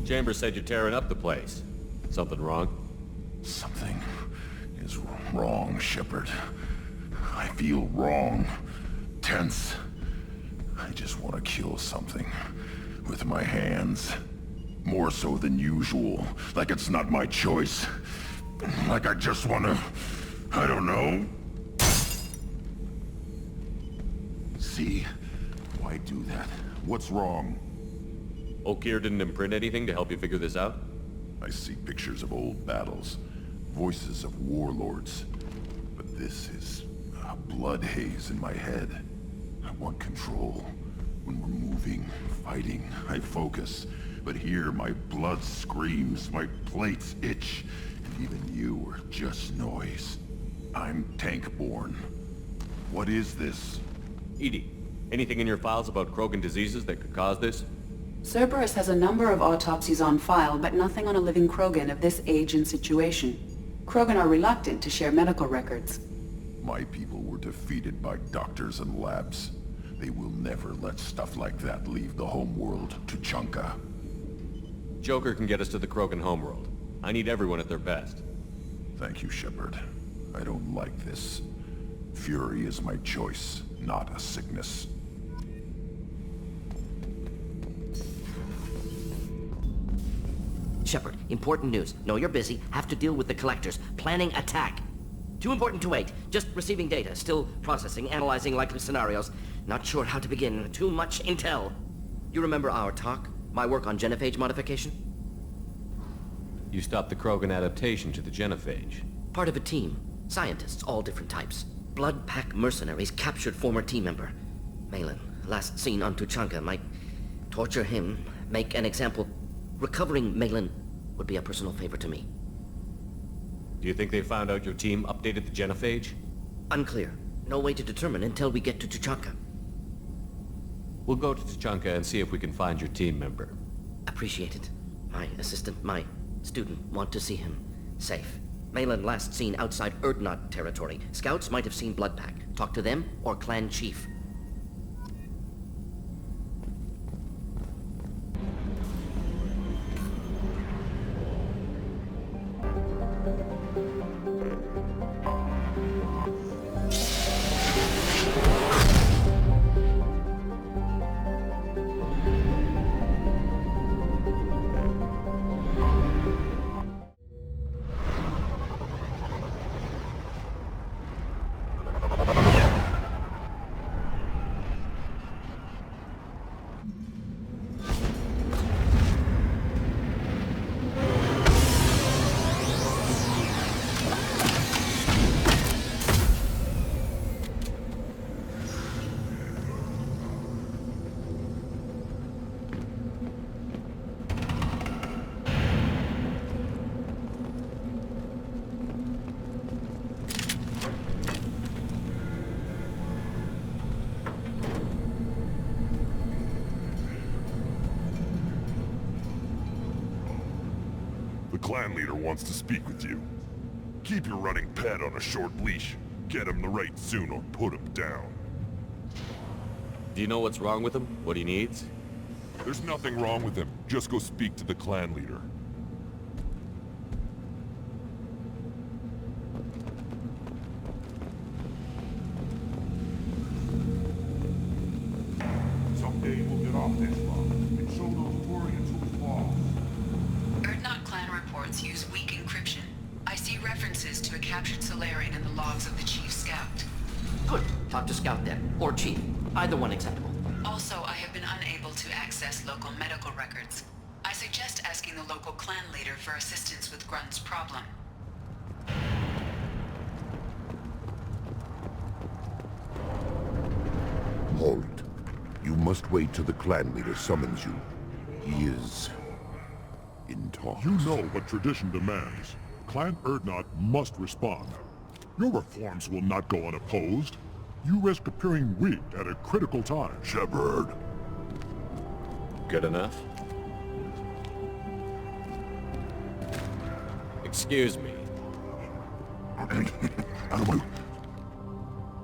Chambers said you're tearing up the place. Something wrong? Something is wrong, Shepard. I feel wrong. Tense. I just want to kill something. With my hands. More so than usual. Like it's not my choice. Like I just want to... I don't know. See? Why do that? What's wrong? Okier didn't imprint anything to help you figure this out? I see pictures of old battles. Voices of warlords. But this is a blood haze in my head. I want control. When we're moving, fighting, I focus. But here my blood screams, my plates itch. And even you are just noise. I'm tank-born. What is this? Edie, anything in your files about Krogan diseases that could cause this? Cerberus has a number of autopsies on file, but nothing on a living Krogan of this age and situation. Krogan are reluctant to share medical records. My people were defeated by doctors and labs. They will never let stuff like that leave the homeworld, Tuchanka. Joker can get us to the Krogan homeworld. I need everyone at their best. Thank you, Shepard. I don't like this. Fury is my choice, not a sickness. Shepard, important news. Know you're busy. Have to deal with the collectors. Planning attack. Too important to wait. Just receiving data. Still processing, analyzing likely scenarios. Not sure how to begin. Too much intel. You remember our talk? My work on genophage modification? You stopped the Krogan adaptation to the genophage. Part of a team. Scientists, all different types. Blood Pack mercenaries captured former team member. Malin, last seen on Tuchanka, might torture him, make an example. Recovering Malin would be a personal favor to me. Do you think they found out your team updated the genophage? Unclear. No way to determine until we get to Tuchanka. We'll go to Tuchanka and see if we can find your team member. Appreciate it. My assistant, my student, want to see him safe. Malin last seen outside Erdnot territory. Scouts might have seen Blood Pack. Talk to them or clan chief. The clan leader wants to speak with you. Keep your running pet on a short leash. Get him the right soon or put him down. Do you know what's wrong with him? What he needs? There's nothing wrong with him. Just go speak to the clan leader. Someday we'll get off this one and show those Quarians who's lost. Erdnot clan reports use weak encryption. I see references to a captured Solarian in the logs of the Chief Scout. Good. Talk to Scout then. Or Chief. Either one acceptable. Also, I have been unable to access local medical records. I suggest asking the local clan leader for assistance with Grunt's problem. Halt. You must wait till the clan leader summons you. He is... in talks. You know what tradition demands. Clan Erdnot must respond. Your reforms will not go unopposed. You risk appearing weak at a critical time. Shepard. Good enough? Excuse me.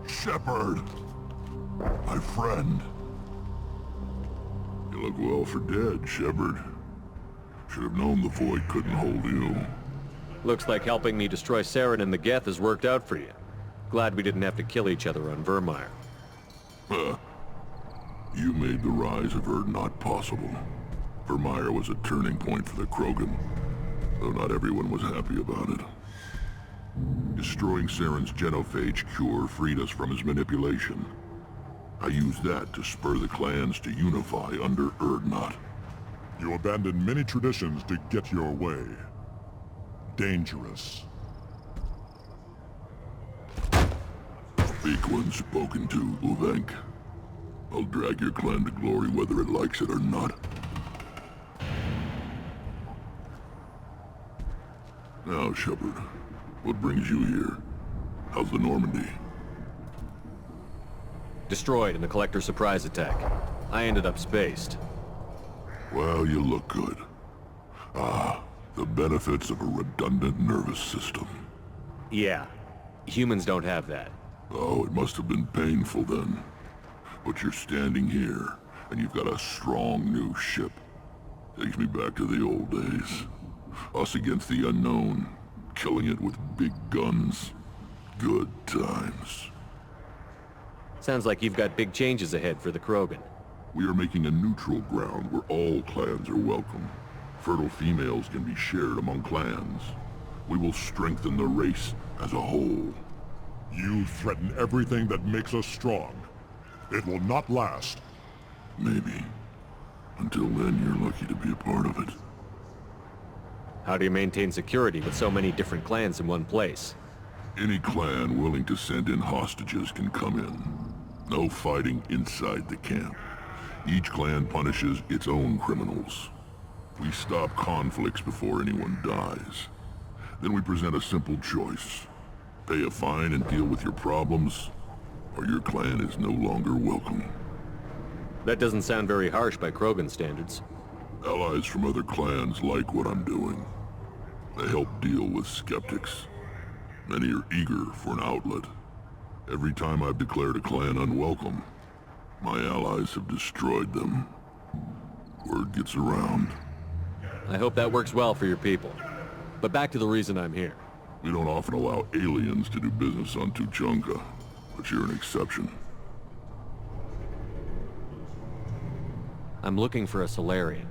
Shepard. My friend. You look well for dead, Shepard. Should have known the void couldn't hold you. Looks like helping me destroy Saren and the Geth has worked out for you. Glad we didn't have to kill each other on Vermeer. Huh. You made the rise of Erdnot possible. Vermeer was a turning point for the Krogan, though not everyone was happy about it. Destroying Saren's genophage cure freed us from his manipulation. I used that to spur the clans to unify under Erdnot. You abandoned many traditions to get your way. Dangerous. Speak when spoken to, Uvenk. I'll drag your clan to glory whether it likes it or not. Now, Shepard, what brings you here? How's the Normandy? Destroyed in a collector surprise attack. I ended up spaced. Well, you look good. Ah, the benefits of a redundant nervous system. Yeah. Humans don't have that. Oh, it must have been painful then. But you're standing here, and you've got a strong new ship. Takes me back to the old days. Us against the unknown, killing it with big guns. Good times. Sounds like you've got big changes ahead for the Krogan. We are making a neutral ground where all clans are welcome. Fertile females can be shared among clans. We will strengthen the race as a whole. You threaten everything that makes us strong. It will not last. Maybe. Until then, you're lucky to be a part of it. How do you maintain security with so many different clans in one place? Any clan willing to send in hostages can come in. No fighting inside the camp. Each clan punishes its own criminals. We stop conflicts before anyone dies. Then we present a simple choice. Pay a fine and deal with your problems, or your clan is no longer welcome. That doesn't sound very harsh by Krogan standards. Allies from other clans like what I'm doing. They help deal with skeptics. Many are eager for an outlet. Every time I've declared a clan unwelcome, my allies have destroyed them. Word gets around. I hope that works well for your people. But back to the reason I'm here. We don't often allow aliens to do business on Tuchanka, but you're an exception. I'm looking for a Solarian.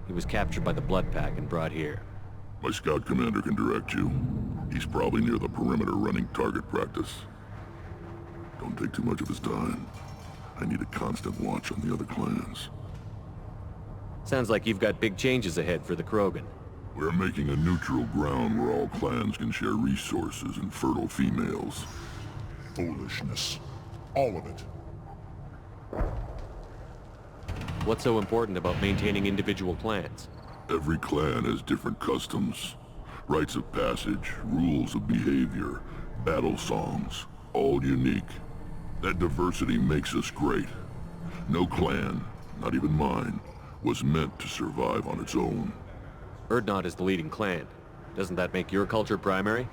He was captured by the Blood Pack and brought here. My scout commander can direct you. He's probably near the perimeter running target practice. Don't take too much of his time. I need a constant watch on the other clans. Sounds like you've got big changes ahead for the Krogan. We're making a neutral ground where all clans can share resources and fertile females. Foolishness. All of it. What's so important about maintaining individual clans? Every clan has different customs, rites of passage, rules of behavior, battle songs, all unique. That diversity makes us great. No clan, not even mine, was meant to survive on its own. Erdnot is the leading clan. Doesn't that make your culture primary?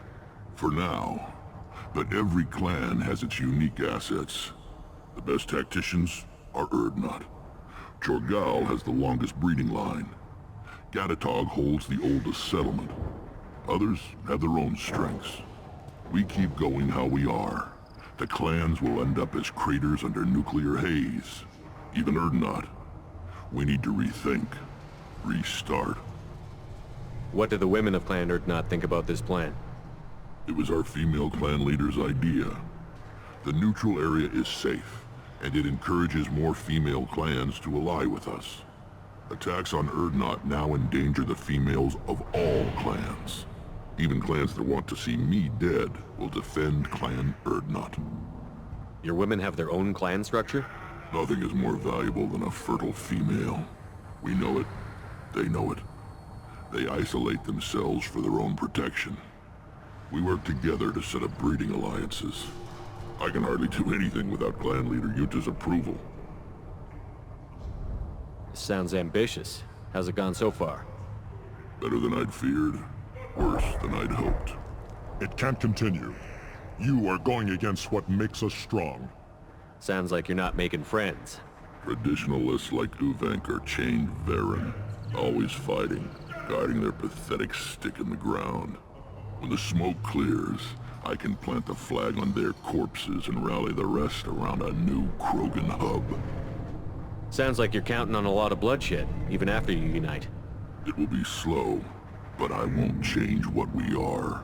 For now. But every clan has its unique assets. The best tacticians are Erdnot. Chorgal has the longest breeding line. Gatatog holds the oldest settlement. Others have their own strengths. We keep going how we are. The clans will end up as craters under nuclear haze. Even Erdnot. We need to rethink. Restart. What do the women of Clan Erdnot think about this plan? It was our female clan leader's idea. The neutral area is safe, and it encourages more female clans to ally with us. Attacks on Erdnot now endanger the females of all clans. Even clans that want to see me dead will defend Clan Erdnot. Your women have their own clan structure? Nothing is more valuable than a fertile female. We know it. They know it. They isolate themselves for their own protection. We work together to set up breeding alliances. I can hardly do anything without clan leader Yuta's approval. Sounds ambitious. How's it gone so far? Better than I'd feared. Worse than I'd hoped. It can't continue. You are going against what makes us strong. Sounds like you're not making friends. Traditionalists like Uvenk are chained Varen, always fighting. guiding their pathetic stick in the ground. When the smoke clears, I can plant the flag on their corpses and rally the rest around a new Krogan hub. Sounds like you're counting on a lot of bloodshed, even after you unite. It will be slow, but I won't change what we are.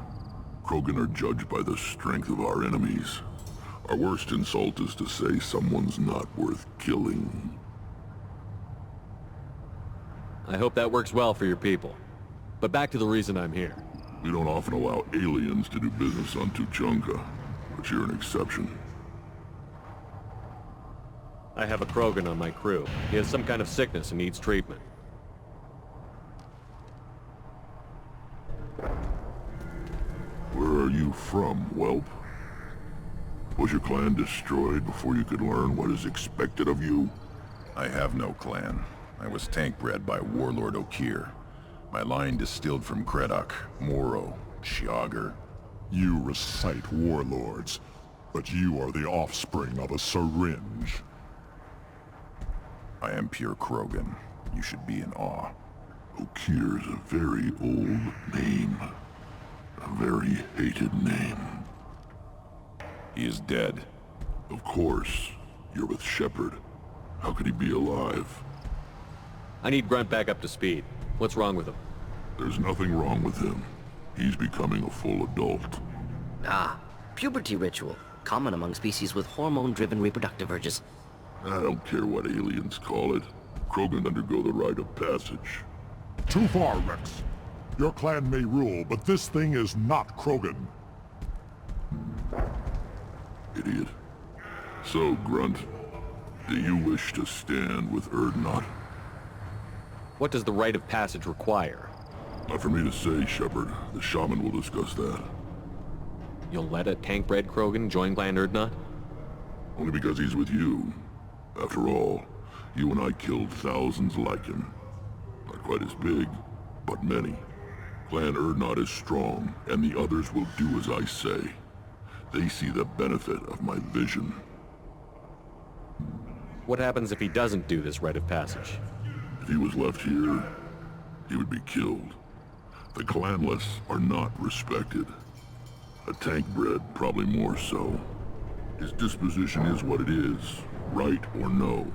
Krogan are judged by the strength of our enemies. Our worst insult is to say someone's not worth killing. I hope that works well for your people. But back to the reason I'm here. We don't often allow aliens to do business on Tuchanka, but you're an exception. I have a Krogan on my crew. He has some kind of sickness and needs treatment. Where are you from, whelp? Was your clan destroyed before you could learn what is expected of you? I have no clan. I was tank bred by Warlord Okir. My line distilled from Kredok, Moro, Shiagar. You recite warlords, but you are the offspring of a syringe. I am pure Krogan. You should be in awe. Okir is a very old name. A very hated name. He is dead. Of course. You're with Shepard. How could he be alive? I need Grunt back up to speed. What's wrong with him? There's nothing wrong with him. He's becoming a full adult. Ah, puberty ritual. Common among species with hormone-driven reproductive urges. I don't care what aliens call it. Krogan undergo the rite of passage. Too far, Rex. Your clan may rule, but this thing is not Krogan. Idiot. So, Grunt, do you wish to stand with Erdnot? What does the rite of passage require? Not for me to say, Shepard. The shaman will discuss that. You'll let a tank-bred Krogan join Clan Erdnot? Only because he's with you. After all, you and I killed thousands like him. Not quite as big, but many. Clan Erdnot is strong, and the others will do as I say. They see the benefit of my vision. What happens if he doesn't do this rite of passage? If he was left here, he would be killed. The clanless are not respected. A tank-bred probably more so. His disposition is what it is, right or no.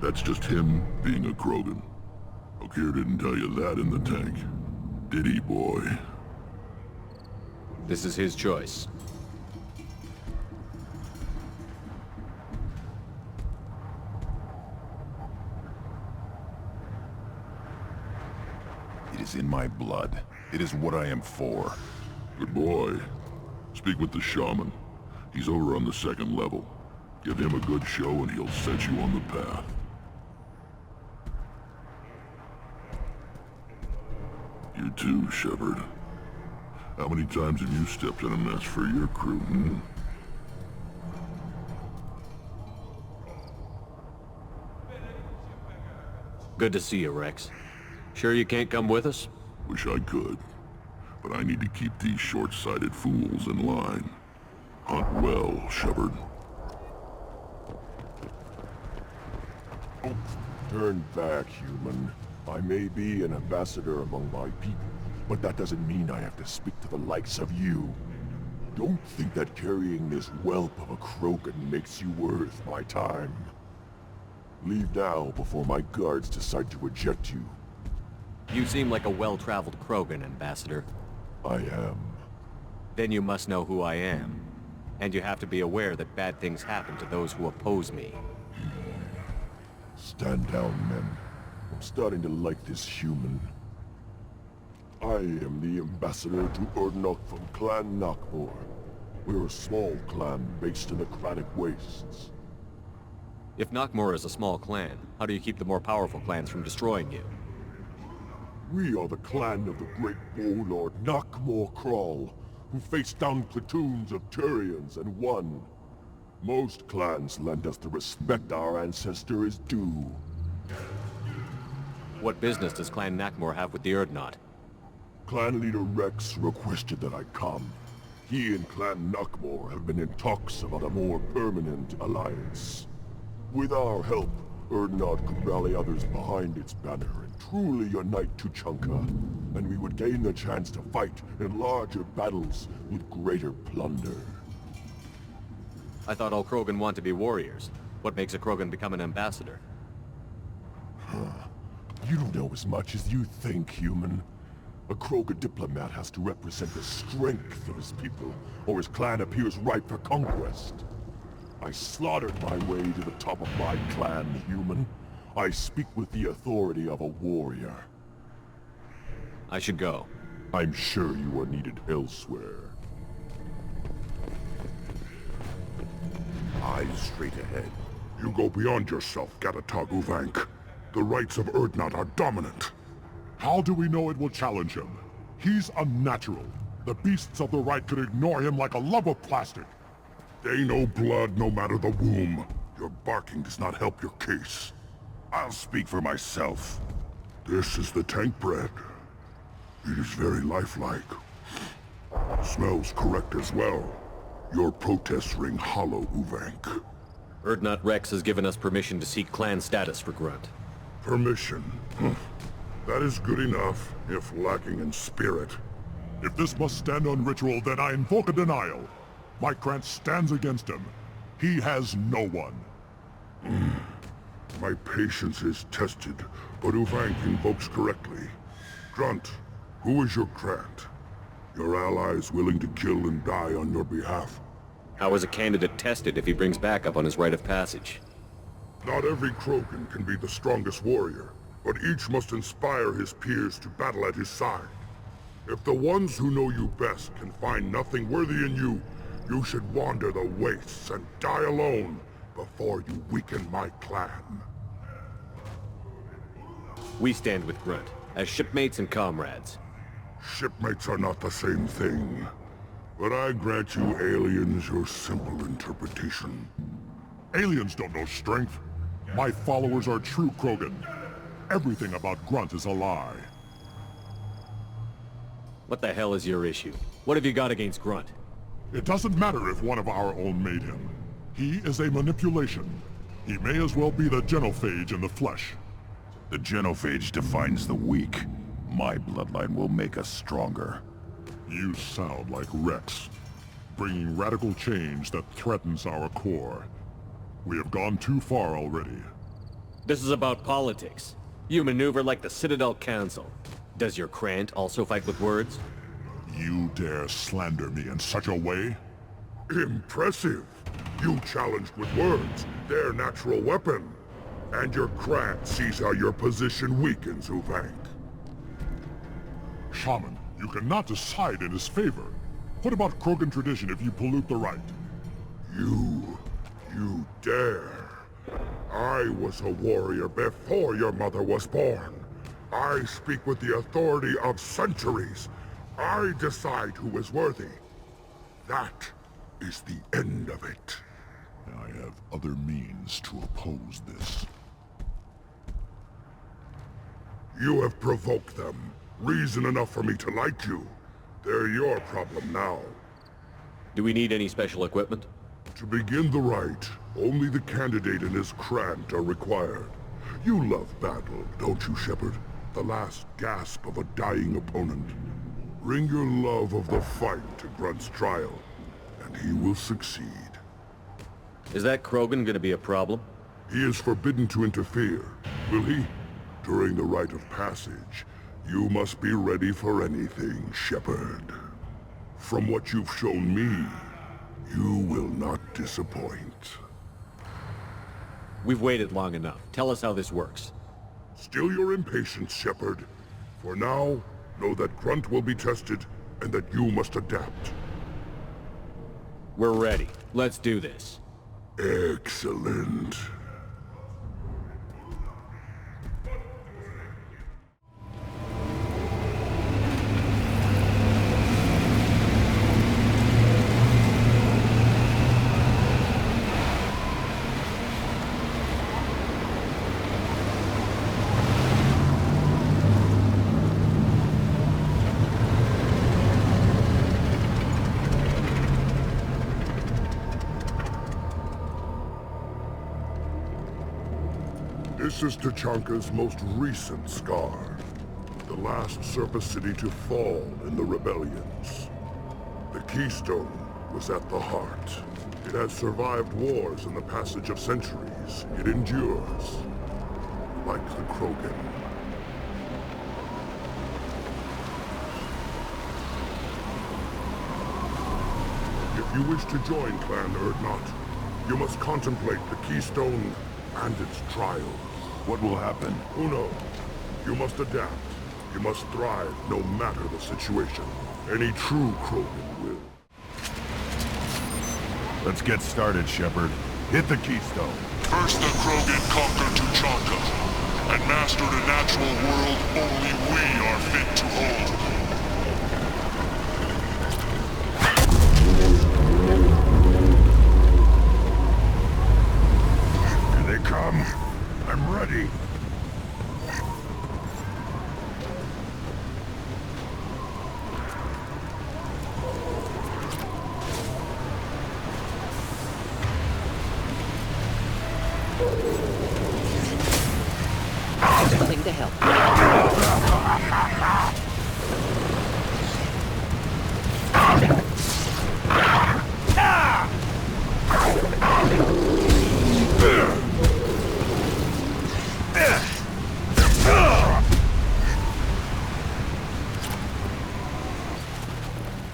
That's just him being a Krogan. Okir didn't tell you that in the tank. Did he, boy? This is his choice. It is in my blood. It is what I am for. Good boy. Speak with the shaman. He's over on the second level. Give him a good show and he'll set you on the path. You too, Shepard. How many times have you stepped in a mess for your crew, hmm? Good to see you, Rex. Sure you can't come with us? Wish I could. But I need to keep these short-sighted fools in line. Hunt well, Shepard. Turn back, human. I may be an ambassador among my people, but that doesn't mean I have to speak to the likes of you. Don't think that carrying this whelp of a Krogan makes you worth my time. Leave now before my guards decide to eject you. You seem like a well-traveled Krogan, Ambassador. I am. Then you must know who I am. And you have to be aware that bad things happen to those who oppose me. Stand down, men. I'm starting to like this human. I am the ambassador to Erdnot from Clan Nakmor. We're a small clan based in the Kratic Wastes. If Nakmor is a small clan, how do you keep the more powerful clans from destroying you? We are the clan of the great warlord Nakmor Kral, who faced down platoons of Turians and won. Most clans lend us the respect our ancestor is due. What business does Clan Nakmor have with the Erdnot? Clan leader Rex requested that I come. He and Clan Nakmor have been in talks about a more permanent alliance. With our help, Erdnot could rally others behind its banner and truly unite Tuchanka, and we would gain the chance to fight in larger battles with greater plunder. I thought all Krogan want to be warriors. What makes a Krogan become an ambassador? You don't know as much as you think, human. A Krogan diplomat has to represent the strength of his people, or his clan appears ripe for conquest. I slaughtered my way to the top of my clan, human. I speak with the authority of a warrior. I should go. I'm sure you are needed elsewhere. Eyes straight ahead. You go beyond yourself, Gatatog Uvank. The rights of Erdnot are dominant. How do we know it will challenge him? He's unnatural. The beasts of the right could ignore him like a lump of plastic. They know blood no matter the womb. Your barking does not help your case. I'll speak for myself. This is the tank bread. It is very lifelike. Smells correct as well. Your protests ring hollow, Uvank. Erdnot Rex has given us permission to seek clan status for Grunt. Permission. That is good enough, if lacking in spirit. If this must stand on ritual, then I invoke a denial. My Grant stands against him. He has no one. My patience is tested, but Uvank invokes correctly. Grunt, who is your Grant? Your allies willing to kill and die on your behalf? How is a candidate tested if he brings backup on his rite of passage? Not every Krogan can be the strongest warrior, but each must inspire his peers to battle at his side. If the ones who know you best can find nothing worthy in you, you should wander the wastes and die alone before you weaken my clan. We stand with Grunt, as shipmates and comrades. Shipmates are not the same thing, but I grant you aliens your simple interpretation. Aliens don't know strength. My followers are true Krogan. Everything about Grunt is a lie. What the hell is your issue? What have you got against Grunt? It doesn't matter if one of our own made him. He is a manipulation. He may as well be the genophage in the flesh. The genophage defines the weak. My bloodline will make us stronger. You sound like Rex, bringing radical change that threatens our core. We have gone too far already. This is about politics. You maneuver like the Citadel Council. Does your Krant also fight with words? You dare slander me in such a way? Impressive! You challenged with words, their natural weapon. And your Krant sees how your position weakens, Uvank. Shaman, you cannot decide in his favor. What about Krogan tradition if you pollute the rite? You dare. I was a warrior before your mother was born. I speak with the authority of centuries. I decide who is worthy. That is the end of it. I have other means to oppose this. You have provoked them. Reason enough for me to like you. They're your problem now. Do we need any special equipment? To begin the rite, only the candidate and his Krant are required. You love battle, don't you, Shepard? The last gasp of a dying opponent. Bring your love of the fight to Grunt's trial, and he will succeed. Is that Krogan gonna be a problem? He is forbidden to interfere, will he? During the rite of passage, you must be ready for anything, Shepard. From what you've shown me, you will not disappoint. We've waited long enough. Tell us how this works. Still your impatience, Shepard. For now, know that Grunt will be tested, and that you must adapt. We're ready. Let's do this. Excellent. This is Tachanka's most recent scar. The last surface city to fall in the rebellions. The Keystone was at the heart. It has survived wars and the passage of centuries. It endures. Like the Krogan. If you wish to join Clan Urdnot, you must contemplate the Keystone and its trials. What will happen? Who knows? You must adapt. You must thrive no matter the situation. Any true Krogan will. Let's get started, Shepard. Hit the Keystone. First the Krogan conquered Tachanka, and mastered a natural world only we are fit to hold. Here they come. I'm ready. Willing to help.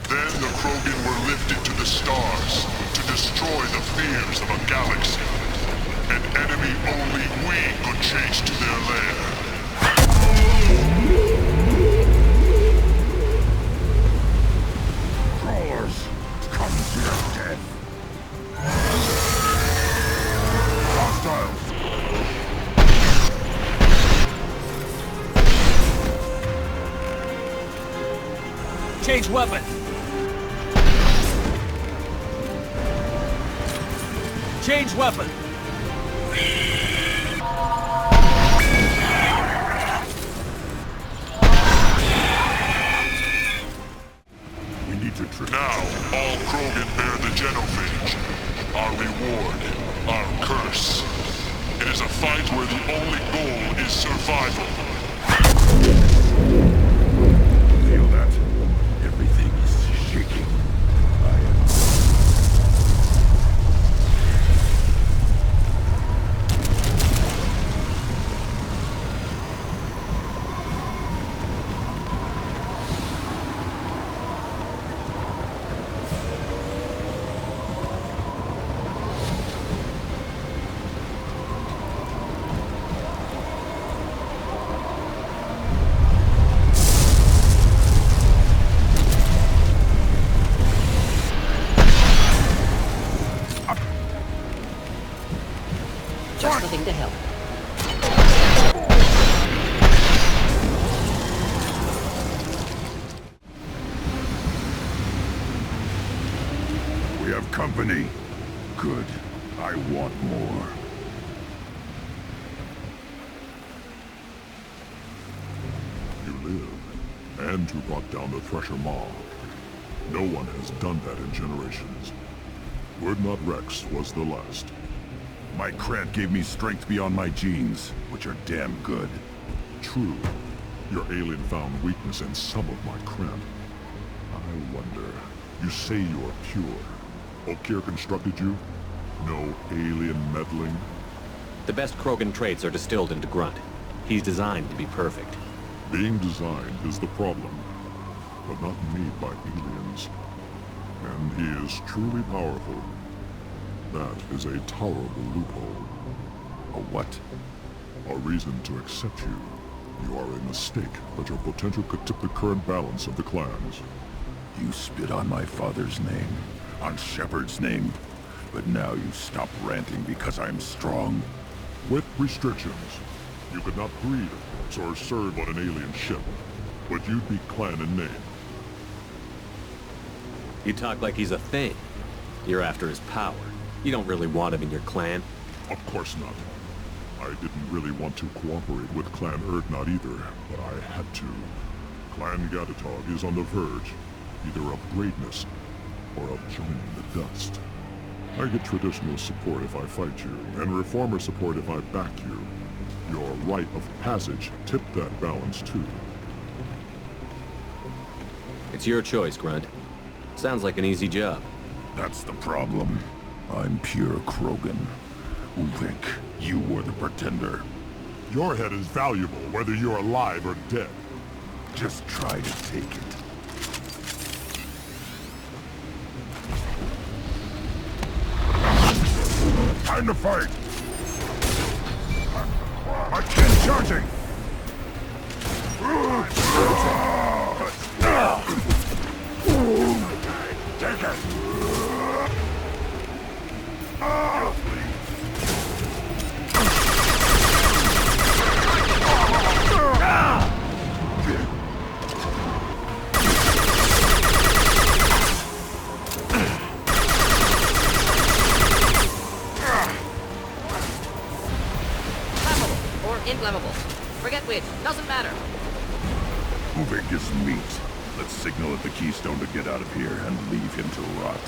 Then the Krogan were lifted to the stars to destroy the fears of a galaxy. An enemy only we could chase to their lair. Crawlers, come to your death. Hostiles. Change weapon! Change weapon! We need to trick. Now, all Krogan bear the genophage. Our reward, our curse. It is a fight where the only goal is survival. Feel that? Everything is shaking. I am. Just nothing to help. We have company. Good. I want more. You live, and you brought down the Thresher Maw. No one has done that in generations. Urdnot Rex was the last. My Krant gave me strength beyond my genes, which are damn good. True. Your alien found weakness in some of my Krant. I wonder. You say you are pure. Okeer constructed you? No alien meddling? The best Krogan traits are distilled into Grunt. He's designed to be perfect. Being designed is the problem, but not made by aliens. And he is truly powerful. That is a tolerable loophole. A what? A reason to accept you. You are a mistake, but your potential could tip the current balance of the clans. You spit on my father's name, on Shepard's name, but now you stop ranting because I'm strong. With restrictions. You could not breed, of course, or serve on an alien ship, but you'd be clan in name. You talk like he's a thing. You're after his power. You don't really want him in your clan. Of course not. I didn't really want to cooperate with Clan Urdnot either, but I had to. Clan Gatatog is on the verge, either of greatness or of joining the dust. I get traditional support if I fight you, and reformer support if I back you. Your rite of passage tipped that balance too. It's your choice, Grunt. Sounds like an easy job. That's the problem. I'm pure Krogan. Uvik, you were the pretender. Your head is valuable whether you're alive or dead. Just try to take it. Time to fight! My kid's charging! Take it! Flammable or inflammable. Forget which. Doesn't matter. Uvik is meat. Let's signal at the Keystone to get out of here and leave him to rot.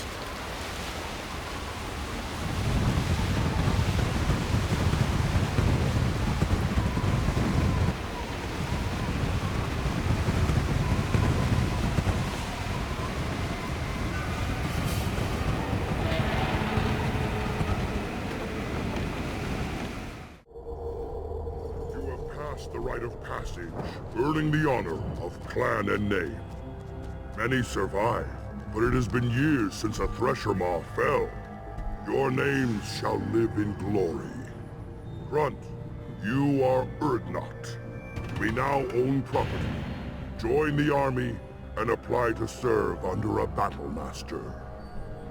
You have passed the rite of passage, earning the honor of clan and name. Many survive, but it has been years since a Thresher Maw fell. Your names shall live in glory. Grunt, you are Urdnot. You may now own property. Join the army and apply to serve under a battle master.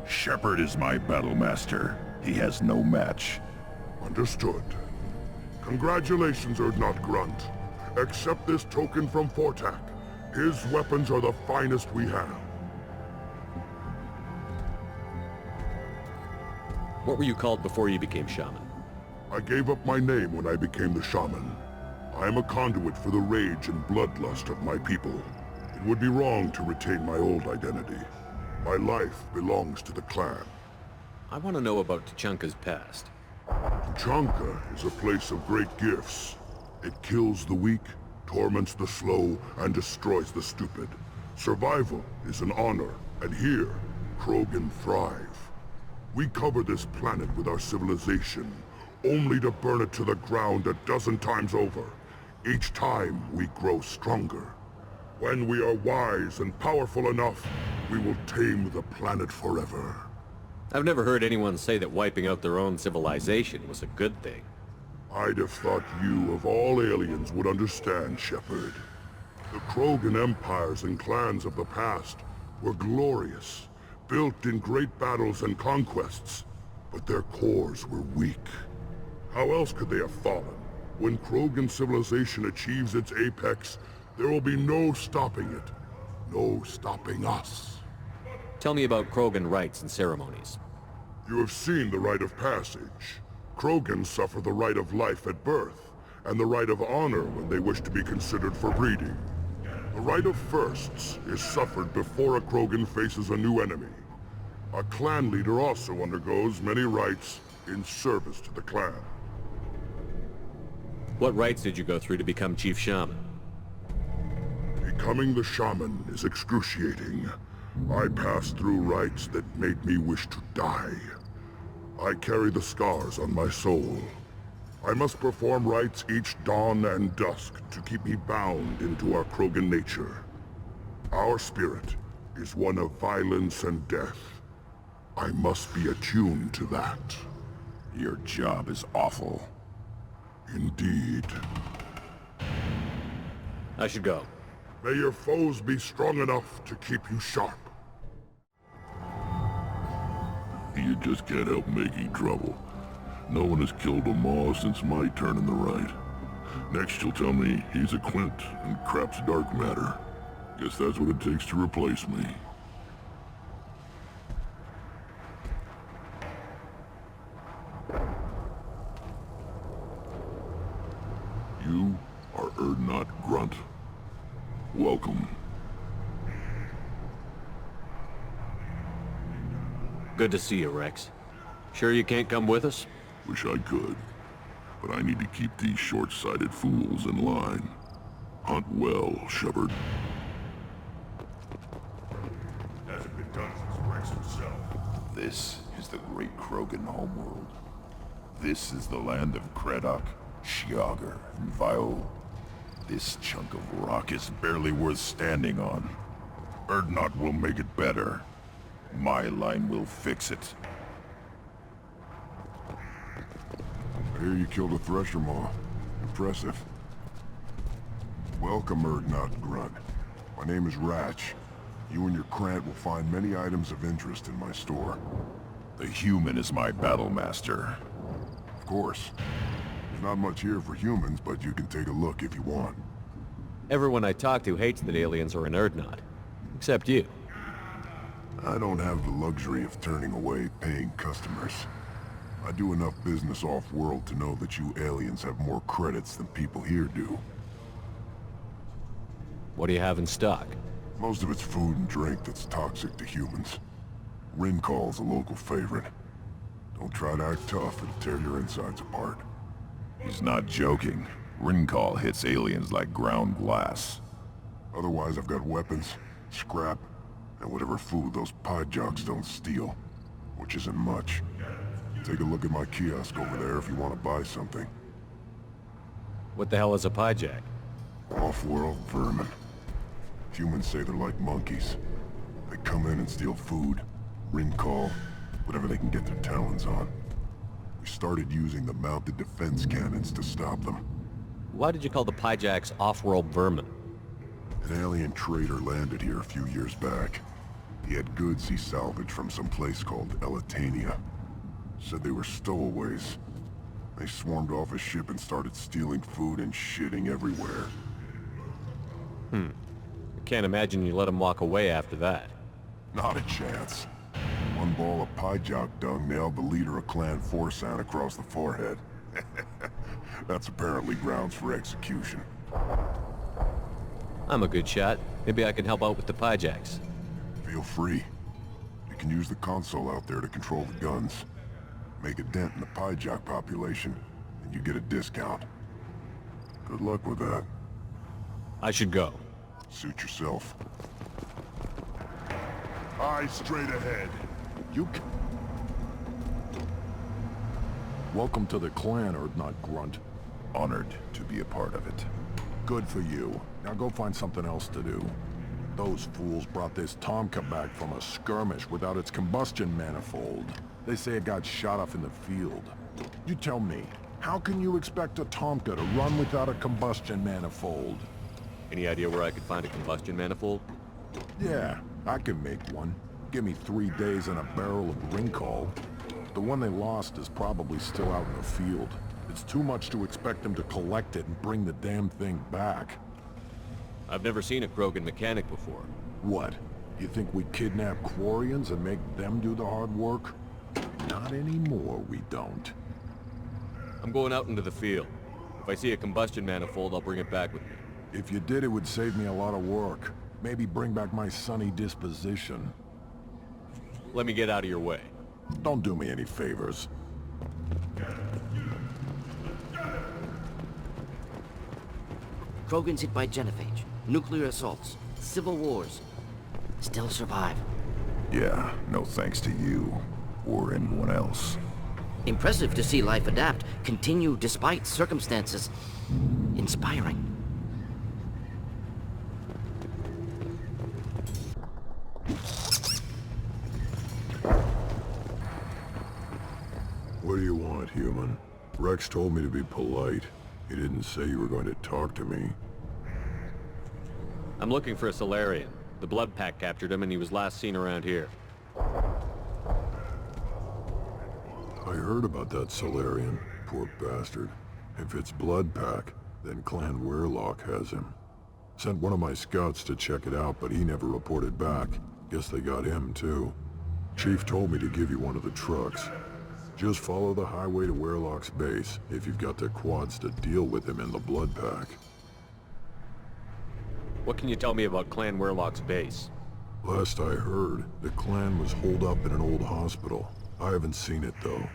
Shepard is my battle master. He has no match. Understood. Congratulations, Urdnot Grunt. Accept this token from Fortak. His weapons are the finest we have. What were you called before you became shaman? I gave up my name when I became the shaman. I am a conduit for the rage and bloodlust of my people. It would be wrong to retain my old identity. My life belongs to the clan. I want to know about Tuchanka's past. Tuchanka is a place of great gifts. It kills the weak, torments the slow, and destroys the stupid. Survival is an honor, and here, Krogan thrive. We cover this planet with our civilization, only to burn it to the ground a dozen times over. Each time, we grow stronger. When we are wise and powerful enough, we will tame the planet forever. I've never heard anyone say that wiping out their own civilization was a good thing. I'd have thought you, of all aliens, would understand, Shepard. The Krogan empires and clans of the past were glorious, built in great battles and conquests, but their cores were weak. How else could they have fallen? When Krogan civilization achieves its apex, there will be no stopping it. No stopping us. Tell me about Krogan rites and ceremonies. You have seen the rite of passage. Krogans suffer the rite of life at birth, and the rite of honor when they wish to be considered for breeding. The rite of firsts is suffered before a Krogan faces a new enemy. A clan leader also undergoes many rites in service to the clan. What rites did you go through to become Chief Shaman? Becoming the shaman is excruciating. I passed through rites that made me wish to die. I carry the scars on my soul. I must perform rites each dawn and dusk to keep me bound into our Krogan nature. Our spirit is one of violence and death. I must be attuned to that. Your job is awful. Indeed. I should go. May your foes be strong enough to keep you sharp. You just can't help making trouble. No one has killed a Maw since my turn in the right. Next you'll tell me he's a Quint and crap's dark matter. Guess that's what it takes to replace me. You are Urdnot Grunt. Welcome. Good to see you, Rex. Sure you can't come with us? Wish I could. but I need to keep these short-sighted fools in line. Hunt well, Shepard. Hasn't been done since Rex himself. This is the great Krogan homeworld. This is the land of Creddock, Shiagar, and Viol. This chunk of rock is barely worth standing on. Urdnot will make it better. My line will fix it. I hear you killed a Thresher Maw. Impressive. Welcome, Urdnot Grunt. My name is Ratch. You and your Krant will find many items of interest in my store. The human is my battle master. Of course. There's not much here for humans, but you can take a look if you want. Everyone I talk to hates that aliens are in Urdnot. Except you. I don't have the luxury of turning away paying customers. I do enough business off-world to know that you aliens have more credits than people here do. What do you have in stock? Most of it's food and drink that's toxic to humans. Rincall's a local favorite. Don't try to act tough, it'll tear your insides apart. He's not joking. Rincall hits aliens like ground glass. Otherwise, I've got weapons, scrap, and whatever food those pie jocks don't steal. Which isn't much. Take a look at my kiosk over there if you want to buy something. What the hell is a pyjack? Off-world vermin. Humans say they're like monkeys. They come in and steal food, Rincall, whatever they can get their talons on. We started using the mounted defense cannons to stop them. Why did you call the pyjacks off-world vermin? An alien trader landed here a few years back. He had goods he salvaged from some place called Elitania. Said they were stowaways. They swarmed off his ship and started stealing food and shitting everywhere. I can't imagine you let him walk away after that. Not a chance. One ball of pyjok dung nailed the leader of Clan Forsan across the forehead. That's apparently grounds for execution. I'm a good shot. Maybe I can help out with the pyjacks. Feel free. You can use the console out there to control the guns. Make a dent in the pyjok population, and you get a discount. Good luck with that. I should go. Suit yourself. Eyes straight ahead. Welcome to the clan, Urdnot Grunt. Honored to be a part of it. Good for you. Now go find something else to do. Those fools brought this Tomka back from a skirmish without its combustion manifold. They say it got shot off in the field. You tell me, how can you expect a Tomka to run without a combustion manifold? Any idea where I could find a combustion manifold? Yeah, I can make one. Give me 3 days and a barrel of Rincall. The one they lost is probably still out in the field. It's too much to expect them to collect it and bring the damn thing back. I've never seen a Krogan mechanic before. What? You think we kidnap Quarians and make them do the hard work? Not anymore, we don't. I'm going out into the field. If I see a combustion manifold, I'll bring it back with me. If you did, it would save me a lot of work. Maybe bring back my sunny disposition. Let me get out of your way. Don't do me any favors. Krogans hit by genophage, nuclear assaults, civil wars. Still survive. Yeah, no thanks to you. Or anyone else. Impressive to see life adapt, continue despite circumstances. Inspiring. What do you want, human? Rex told me to be polite. He didn't say you were going to talk to me. I'm looking for a Solarian. The blood pack captured him and he was last seen around here. I heard about that Solarian. Poor bastard. If it's blood pack, then Clan Weirlock has him. Sent one of my scouts to check it out, but he never reported back. Guess they got him, too. Chief told me to give you one of the trucks. Just follow the highway to Weirlock's base, if you've got the quads to deal with him in the blood pack. What can you tell me about Clan Weirlock's base? Last I heard, the clan was holed up in an old hospital. I haven't seen it, though.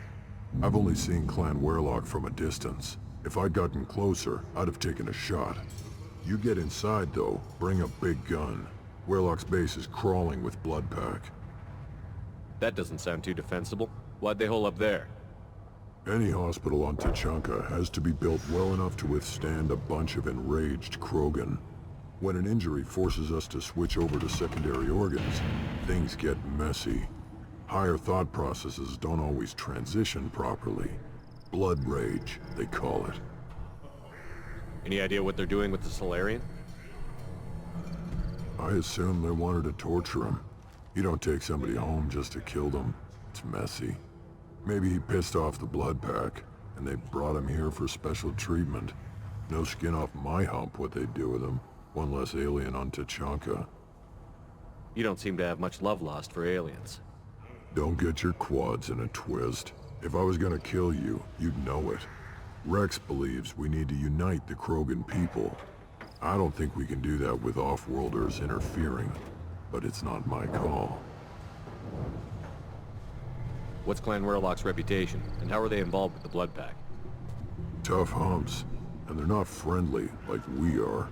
I've only seen Clan Werlock from a distance. If I'd gotten closer, I'd have taken a shot. You get inside, though, bring a big gun. Werlock's base is crawling with blood pack. That doesn't sound too defensible. Why'd they hole up there? Any hospital on Tachanka has to be built well enough to withstand a bunch of enraged Krogan. When an injury forces us to switch over to secondary organs, things get messy. Higher thought processes don't always transition properly. Blood rage, they call it. Any idea what they're doing with the Solarian? I assume they wanted to torture him. You don't take somebody home just to kill them. It's messy. Maybe he pissed off the blood pack, and they brought him here for special treatment. No skin off my hump what they'd do with him. One less alien on Tachanka. You don't seem to have much love lost for aliens. Don't get your quads in a twist. If I was gonna kill you, you'd know it. Rex believes we need to unite the Krogan people. I don't think we can do that with off-worlders interfering, but it's not my call. What's Clan Werlock's reputation, and how are they involved with the blood pack? Tough humps, and they're not friendly like we are.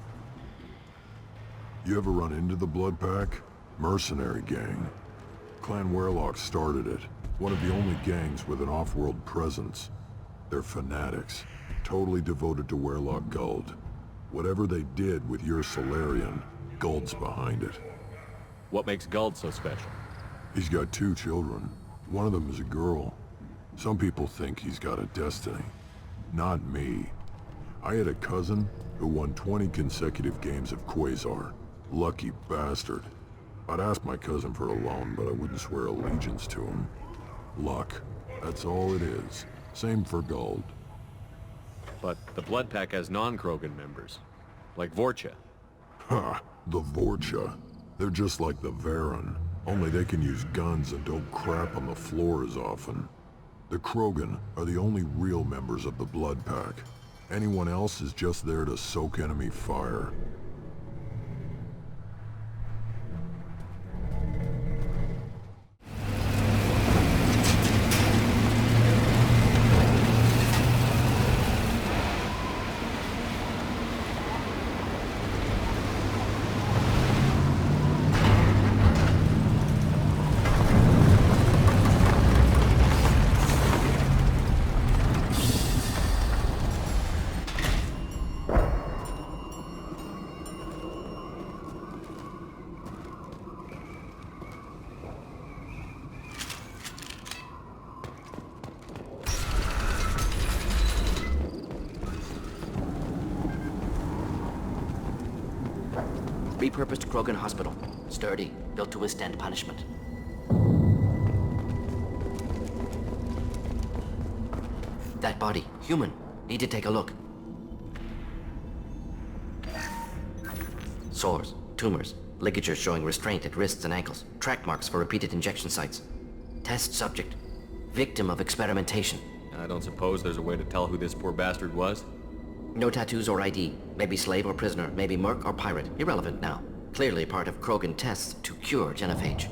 You ever run into the blood pack? Mercenary gang. Clan Werlock started it. One of the only gangs with an off-world presence. They're fanatics, totally devoted to Werlock Guld. Whatever they did with your Solarian, Guld's behind it. What makes Guld so special? He's got 2 children. One of them is a girl. Some people think he's got a destiny. Not me. I had a cousin who won 20 consecutive games of Quasar. Lucky bastard. I'd ask my cousin for a loan, but I wouldn't swear allegiance to him. Luck. That's all it is. Same for Guld. But the blood pack has non-Krogan members, like Vorcha. Ha! The Vorcha. They're just like the Varen, only they can use guns and don't crap on the floor as often. The Krogan are the only real members of the blood pack. Anyone else is just there to soak enemy fire. Repurposed Krogan hospital. Sturdy, built to withstand punishment. That body, human. Need to take a look. Sores, tumors, ligatures showing restraint at wrists and ankles, track marks for repeated injection sites. Test subject. Victim of experimentation. I don't suppose there's a way to tell who this poor bastard was? No tattoos or ID. Maybe slave or prisoner, maybe merc or pirate. Irrelevant now. Clearly part of Krogan tests to cure genophage.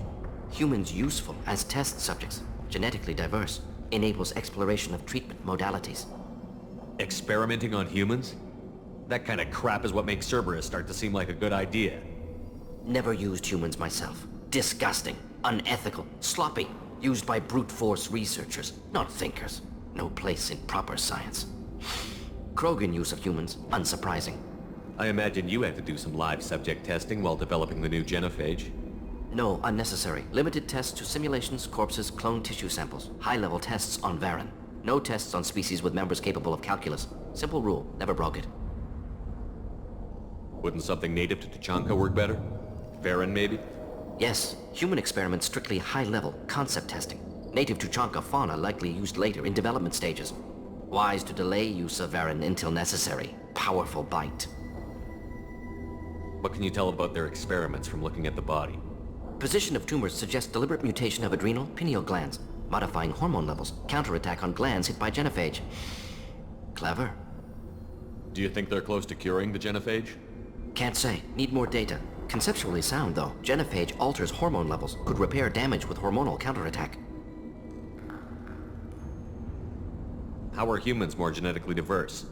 Humans useful as test subjects. Genetically diverse. Enables exploration of treatment modalities. Experimenting on humans? That kind of crap is what makes Cerberus start to seem like a good idea. Never used humans myself. Disgusting. Unethical. Sloppy. Used by brute force researchers, not thinkers. No place in proper science. Krogan use of humans, unsurprising. I imagine you had to do some live subject testing while developing the new genophage. No, unnecessary. Limited tests to simulations, corpses, cloned tissue samples. High-level tests on Varen. No tests on species with members capable of calculus. Simple rule, never broke it. Wouldn't something native to Tachanka work better? Varen, maybe? Yes, human experiments strictly high-level, concept testing. Native Tachanka fauna likely used later in development stages. Wise to delay use of Varen until necessary. Powerful bite. What can you tell about their experiments from looking at the body? Position of tumors suggests deliberate mutation of adrenal, pineal glands, modifying hormone levels, counterattack on glands hit by genophage. Clever. Do you think they're close to curing the genophage? Can't say. Need more data. Conceptually sound, though. Genophage alters hormone levels, could repair damage with hormonal counterattack. How are humans more genetically diverse?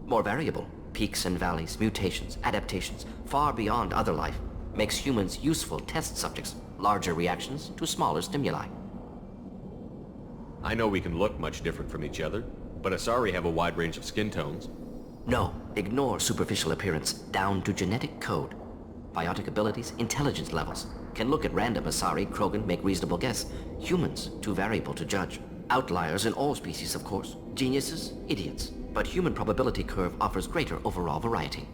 More variable. Peaks and valleys, mutations, adaptations, far beyond other life. Makes humans useful test subjects. Larger reactions to smaller stimuli. I know we can look much different from each other, but Asari have a wide range of skin tones. No, ignore superficial appearance, down to genetic code. Biotic abilities, intelligence levels. Can look at random Asari, Krogan, make reasonable guess. Humans, too variable to judge. Outliers in all species, of course. Geniuses, idiots. But human probability curve offers greater overall variety.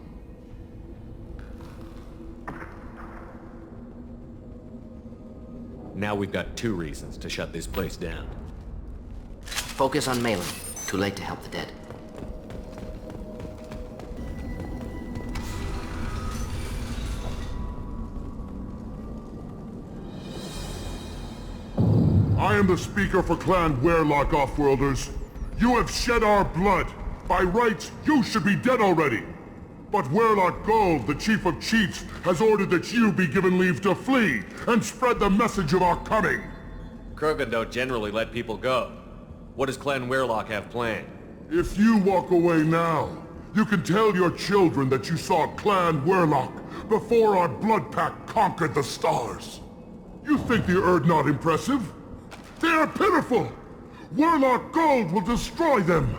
Now we've got 2 reasons to shut this place down. Focus on Malin. Too late to help the dead. I am the speaker for Clan Werlock, Offworlders. You have shed our blood. By rights, you should be dead already. But Werlock Gold, the Chief of Chiefs, has ordered that you be given leave to flee and spread the message of our coming. Krogan don't generally let people go. What does Clan Werlock have planned? If you walk away now, you can tell your children that you saw Clan Werlock before our blood pact conquered the stars. You think the Erd not impressive? They are pitiful! Werlock Gold will destroy them!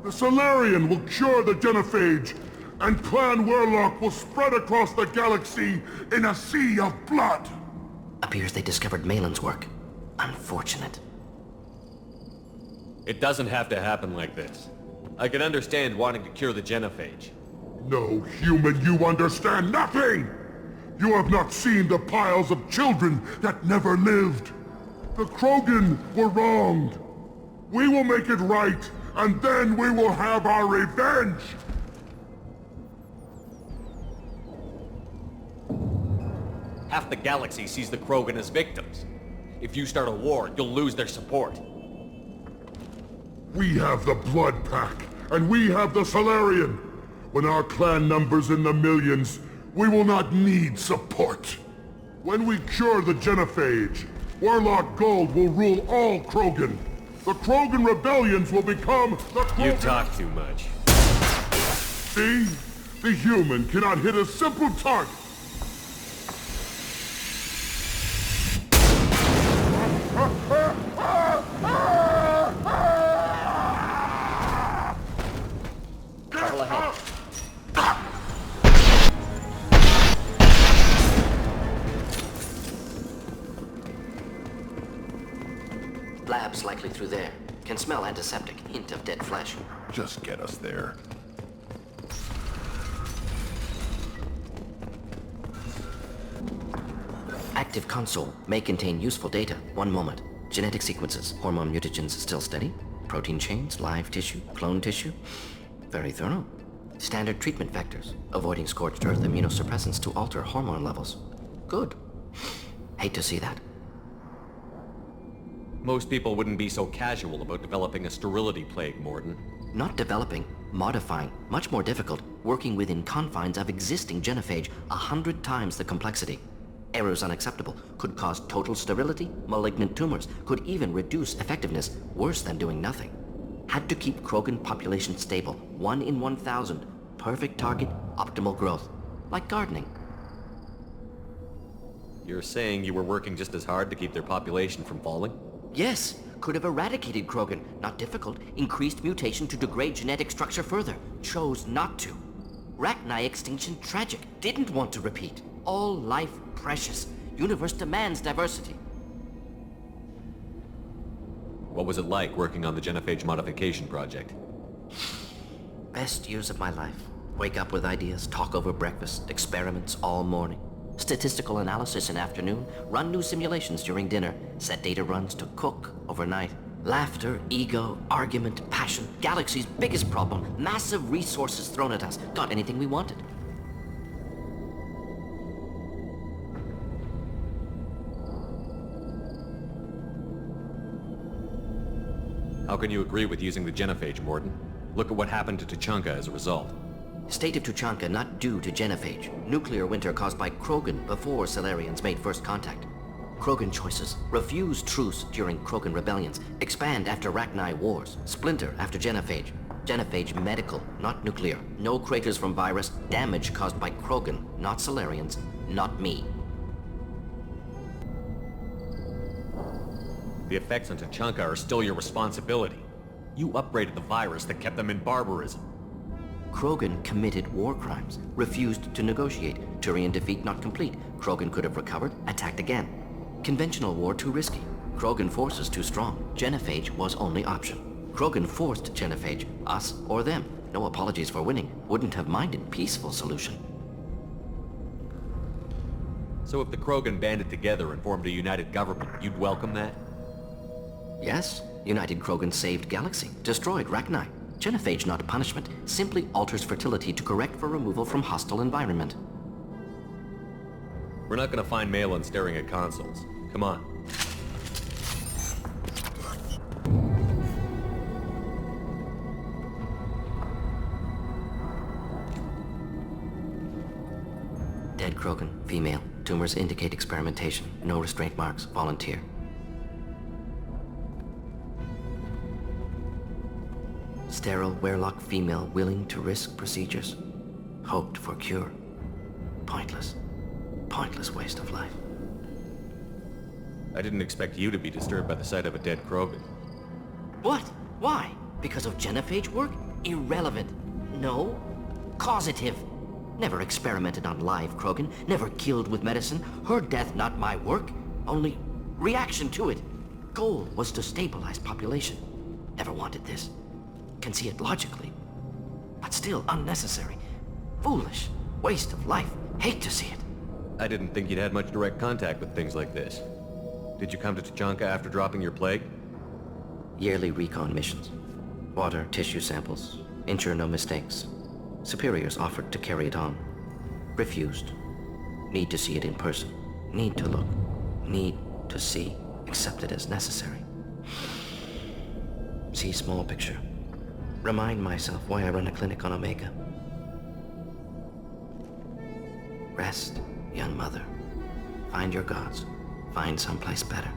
The Solarian will cure the genophage, and Clan Werlock will spread across the galaxy in a sea of blood! Appears they discovered Malin's work. Unfortunate. It doesn't have to happen like this. I can understand wanting to cure the genophage. No, human, you understand nothing! You have not seen the piles of children that never lived. The Krogan were wronged. We will make it right, and then we will have our revenge! Half the galaxy sees the Krogan as victims. If you start a war, you'll lose their support. We have the Blood Pack, and we have the Solarian. When our clan numbers in the millions, we will not need support. When we cure the genophage, Werlock Gold will rule all Krogan. The Krogan rebellions will become the Krogan... You talk too much. See? The human cannot hit a simple target. Trouble ahead. Lab's likely through there. Can smell antiseptic. Hint of dead flesh. Just get us there. Active console may contain useful data. One moment. Genetic sequences. Hormone mutagens still steady. Protein chains, live tissue, clone tissue. Very thorough. Standard treatment vectors. Avoiding scorched earth immunosuppressants to alter hormone levels. Good. Hate to see that. Most people wouldn't be so casual about developing a sterility plague, Morden. Not developing, modifying, much more difficult, working within confines of existing genophage, 100 times the complexity. Errors unacceptable, could cause total sterility, malignant tumors, could even reduce effectiveness, worse than doing nothing. Had to keep Krogan population stable, 1 in 1,000, perfect target, optimal growth, like gardening. You're saying you were working just as hard to keep their population from falling? Yes, could have eradicated Krogan, not difficult, increased mutation to degrade genetic structure further, chose not to. Rachni extinction tragic, didn't want to repeat. All life precious, universe demands diversity. What was it like working on the genophage modification project? Best years of my life. Wake up with ideas, talk over breakfast, experiments all morning. Statistical analysis in afternoon, run new simulations during dinner, set data runs to cook overnight. Laughter, ego, argument, passion, galaxy's biggest problem, massive resources thrown at us. Got anything we wanted. How can you agree with using the genophage, Morden? Look at what happened to Tuchanka as a result. State of Tuchanka not due to genophage. Nuclear winter caused by Krogan before Solarians made first contact. Krogan choices. Refuse truce during Krogan rebellions. Expand after Rachni wars. Splinter after genophage. Genophage medical, not nuclear. No craters from virus. Damage caused by Krogan, not Solarians, not me. The effects on Tuchanka are still your responsibility. You upgraded the virus that kept them in barbarism. Krogan committed war crimes, refused to negotiate. Turian defeat not complete. Krogan could have recovered, attacked again. Conventional war too risky. Krogan forces too strong. Genophage was only option. Krogan forced genophage, us or them. No apologies for winning. Wouldn't have minded peaceful solution. So if the Krogan banded together and formed a united government, you'd welcome that? Yes, United Krogan saved Galaxy, destroyed Rachni. Genophage not punishment, simply alters fertility to correct for removal from hostile environment. We're not gonna find Malin staring at consoles. Come on. Dead Krogan, female. Tumors indicate experimentation. No restraint marks. Volunteer. Sterile, werelock female willing to risk procedures. Hoped for cure. Pointless. Pointless waste of life. I didn't expect you to be disturbed by the sight of a dead Krogan. What? Why? Because of genophage work? Irrelevant. No. Causative. Never experimented on live Krogan. Never killed with medicine. Her death not my work. Only reaction to it. Goal was to stabilize population. Never wanted this. Can see it logically. But still unnecessary. Foolish. Waste of life. Hate to see it. I didn't think you'd had much direct contact with things like this. Did you come to Tuchanka after dropping your plague? Yearly recon missions. Water, tissue samples. Ensure no mistakes. Superiors offered to carry it on. Refused. Need to see it in person. Need to look. Need to see. Accepted as necessary. See small picture. Remind myself why I run a clinic on Omega. Rest, young mother. Find your gods. Find someplace better.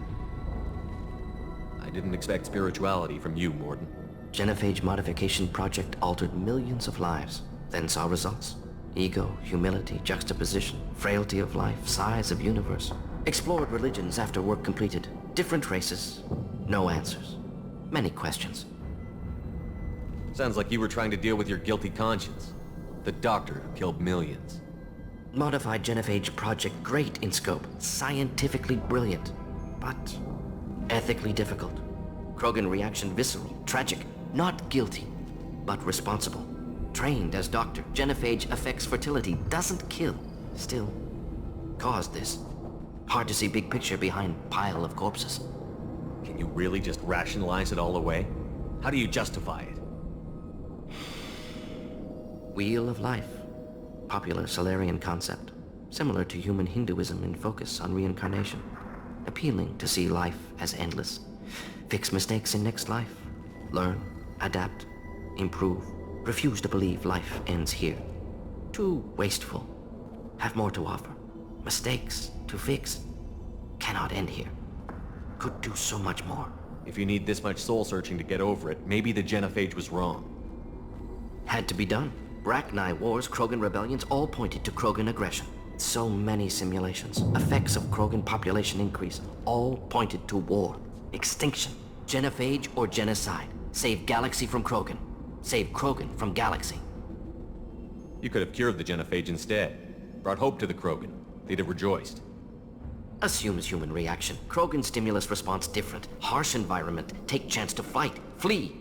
I didn't expect spirituality from you, Morden. Genophage modification project altered millions of lives, then saw results. Ego, humility, juxtaposition, frailty of life, size of universe. Explored religions after work completed. Different races. No answers. Many questions. Sounds like you were trying to deal with your guilty conscience. The doctor who killed millions. Modified genophage project great in scope. Scientifically brilliant. But ethically difficult. Krogan reaction visceral, tragic. Not guilty, but responsible. Trained as doctor, genophage affects fertility, doesn't kill. Still, caused this. Hard to see big picture behind pile of corpses. Can you really just rationalize it all away? How do you justify it? Wheel of life. Popular Solarian concept. Similar to human Hinduism in focus on reincarnation. Appealing to see life as endless. Fix mistakes in next life. Learn, adapt, improve. Refuse to believe life ends here. Too wasteful. Have more to offer. Mistakes to fix. Cannot end here. Could do so much more. If you need this much soul-searching to get over it, maybe the genophage was wrong. Had to be done. Rachni wars, Krogan rebellions, all pointed to Krogan aggression. So many simulations. Effects of Krogan population increase. All pointed to war. Extinction. Genophage or genocide. Save Galaxy from Krogan. Save Krogan from Galaxy. You could have cured the genophage instead. Brought hope to the Krogan. They'd have rejoiced. Assumes human reaction. Krogan stimulus response different. Harsh environment. Take chance to fight. Flee.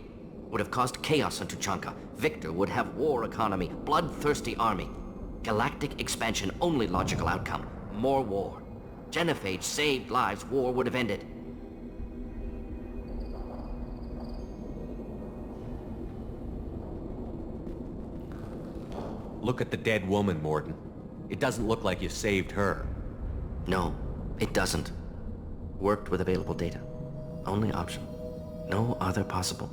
Would have caused chaos on Tuchanka. Victor would have war economy. Bloodthirsty army. Galactic expansion only logical outcome. More war. Genophage saved lives. War would have ended. Look at the dead woman, Morden. It doesn't look like you saved her. No, it doesn't. Worked with available data. Only option. No other possible.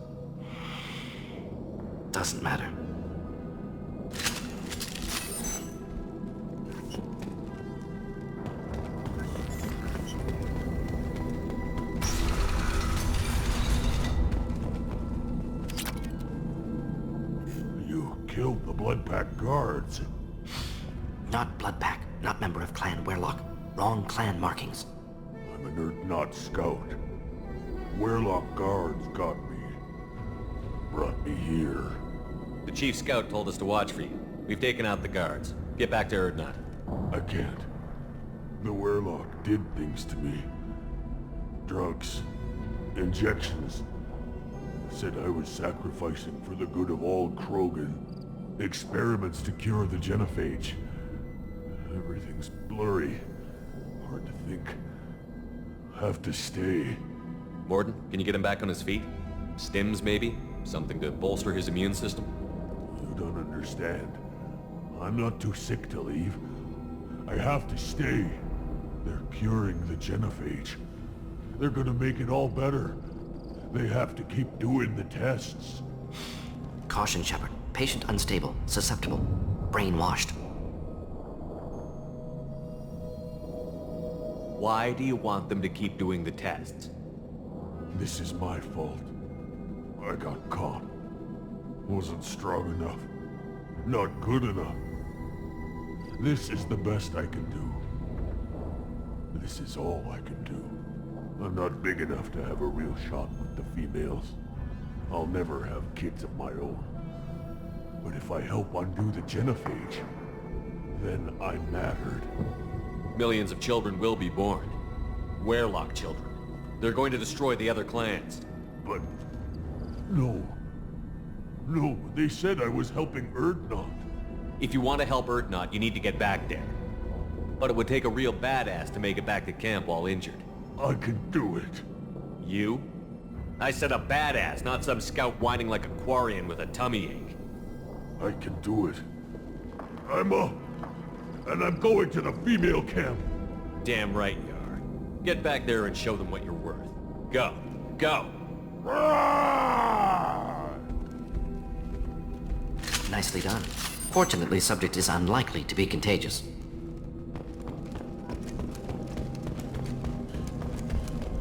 Doesn't matter. Not Bloodpack, not member of Clan Werlock. Wrong clan markings. I'm an Earth-Not scout. Werlock guards got me. Brought me here. The chief scout told us to watch for you. We've taken out the guards. Get back to Erdnot. I can't. The Werlock did things to me. Drugs. Injections. Said I was sacrificing for the good of all Krogan. Experiments to cure the genophage. Everything's blurry. Hard to think. Have to stay. Morden, can you get him back on his feet? Stims, maybe? Something to bolster his immune system? You don't understand. I'm not too sick to leave. I have to stay. They're curing the genophage. They're gonna make it all better. They have to keep doing the tests. Caution, Shepard. Patient unstable, susceptible, brainwashed. Why do you want them to keep doing the tests? This is my fault. I got caught. Wasn't strong enough. Not good enough. This is the best I can do. This is all I can do. I'm not big enough to have a real shot with the females. I'll never have kids of my own. But if I help undo the genophage, then I mattered. Millions of children will be born. Werlock children. They're going to destroy the other clans. But... No. No, they said I was helping Erdnot. If you want to help Erdnot, you need to get back there. But it would take a real badass to make it back to camp while injured. I can do it. You? I said a badass, not some scout whining like a Quarian with a tummy ache. I can do it. I'm up. And I'm going to the female camp. Damn right you are. Get back there and show them what you're worth. Go. Go! Nicely done. Fortunately, subject is unlikely to be contagious.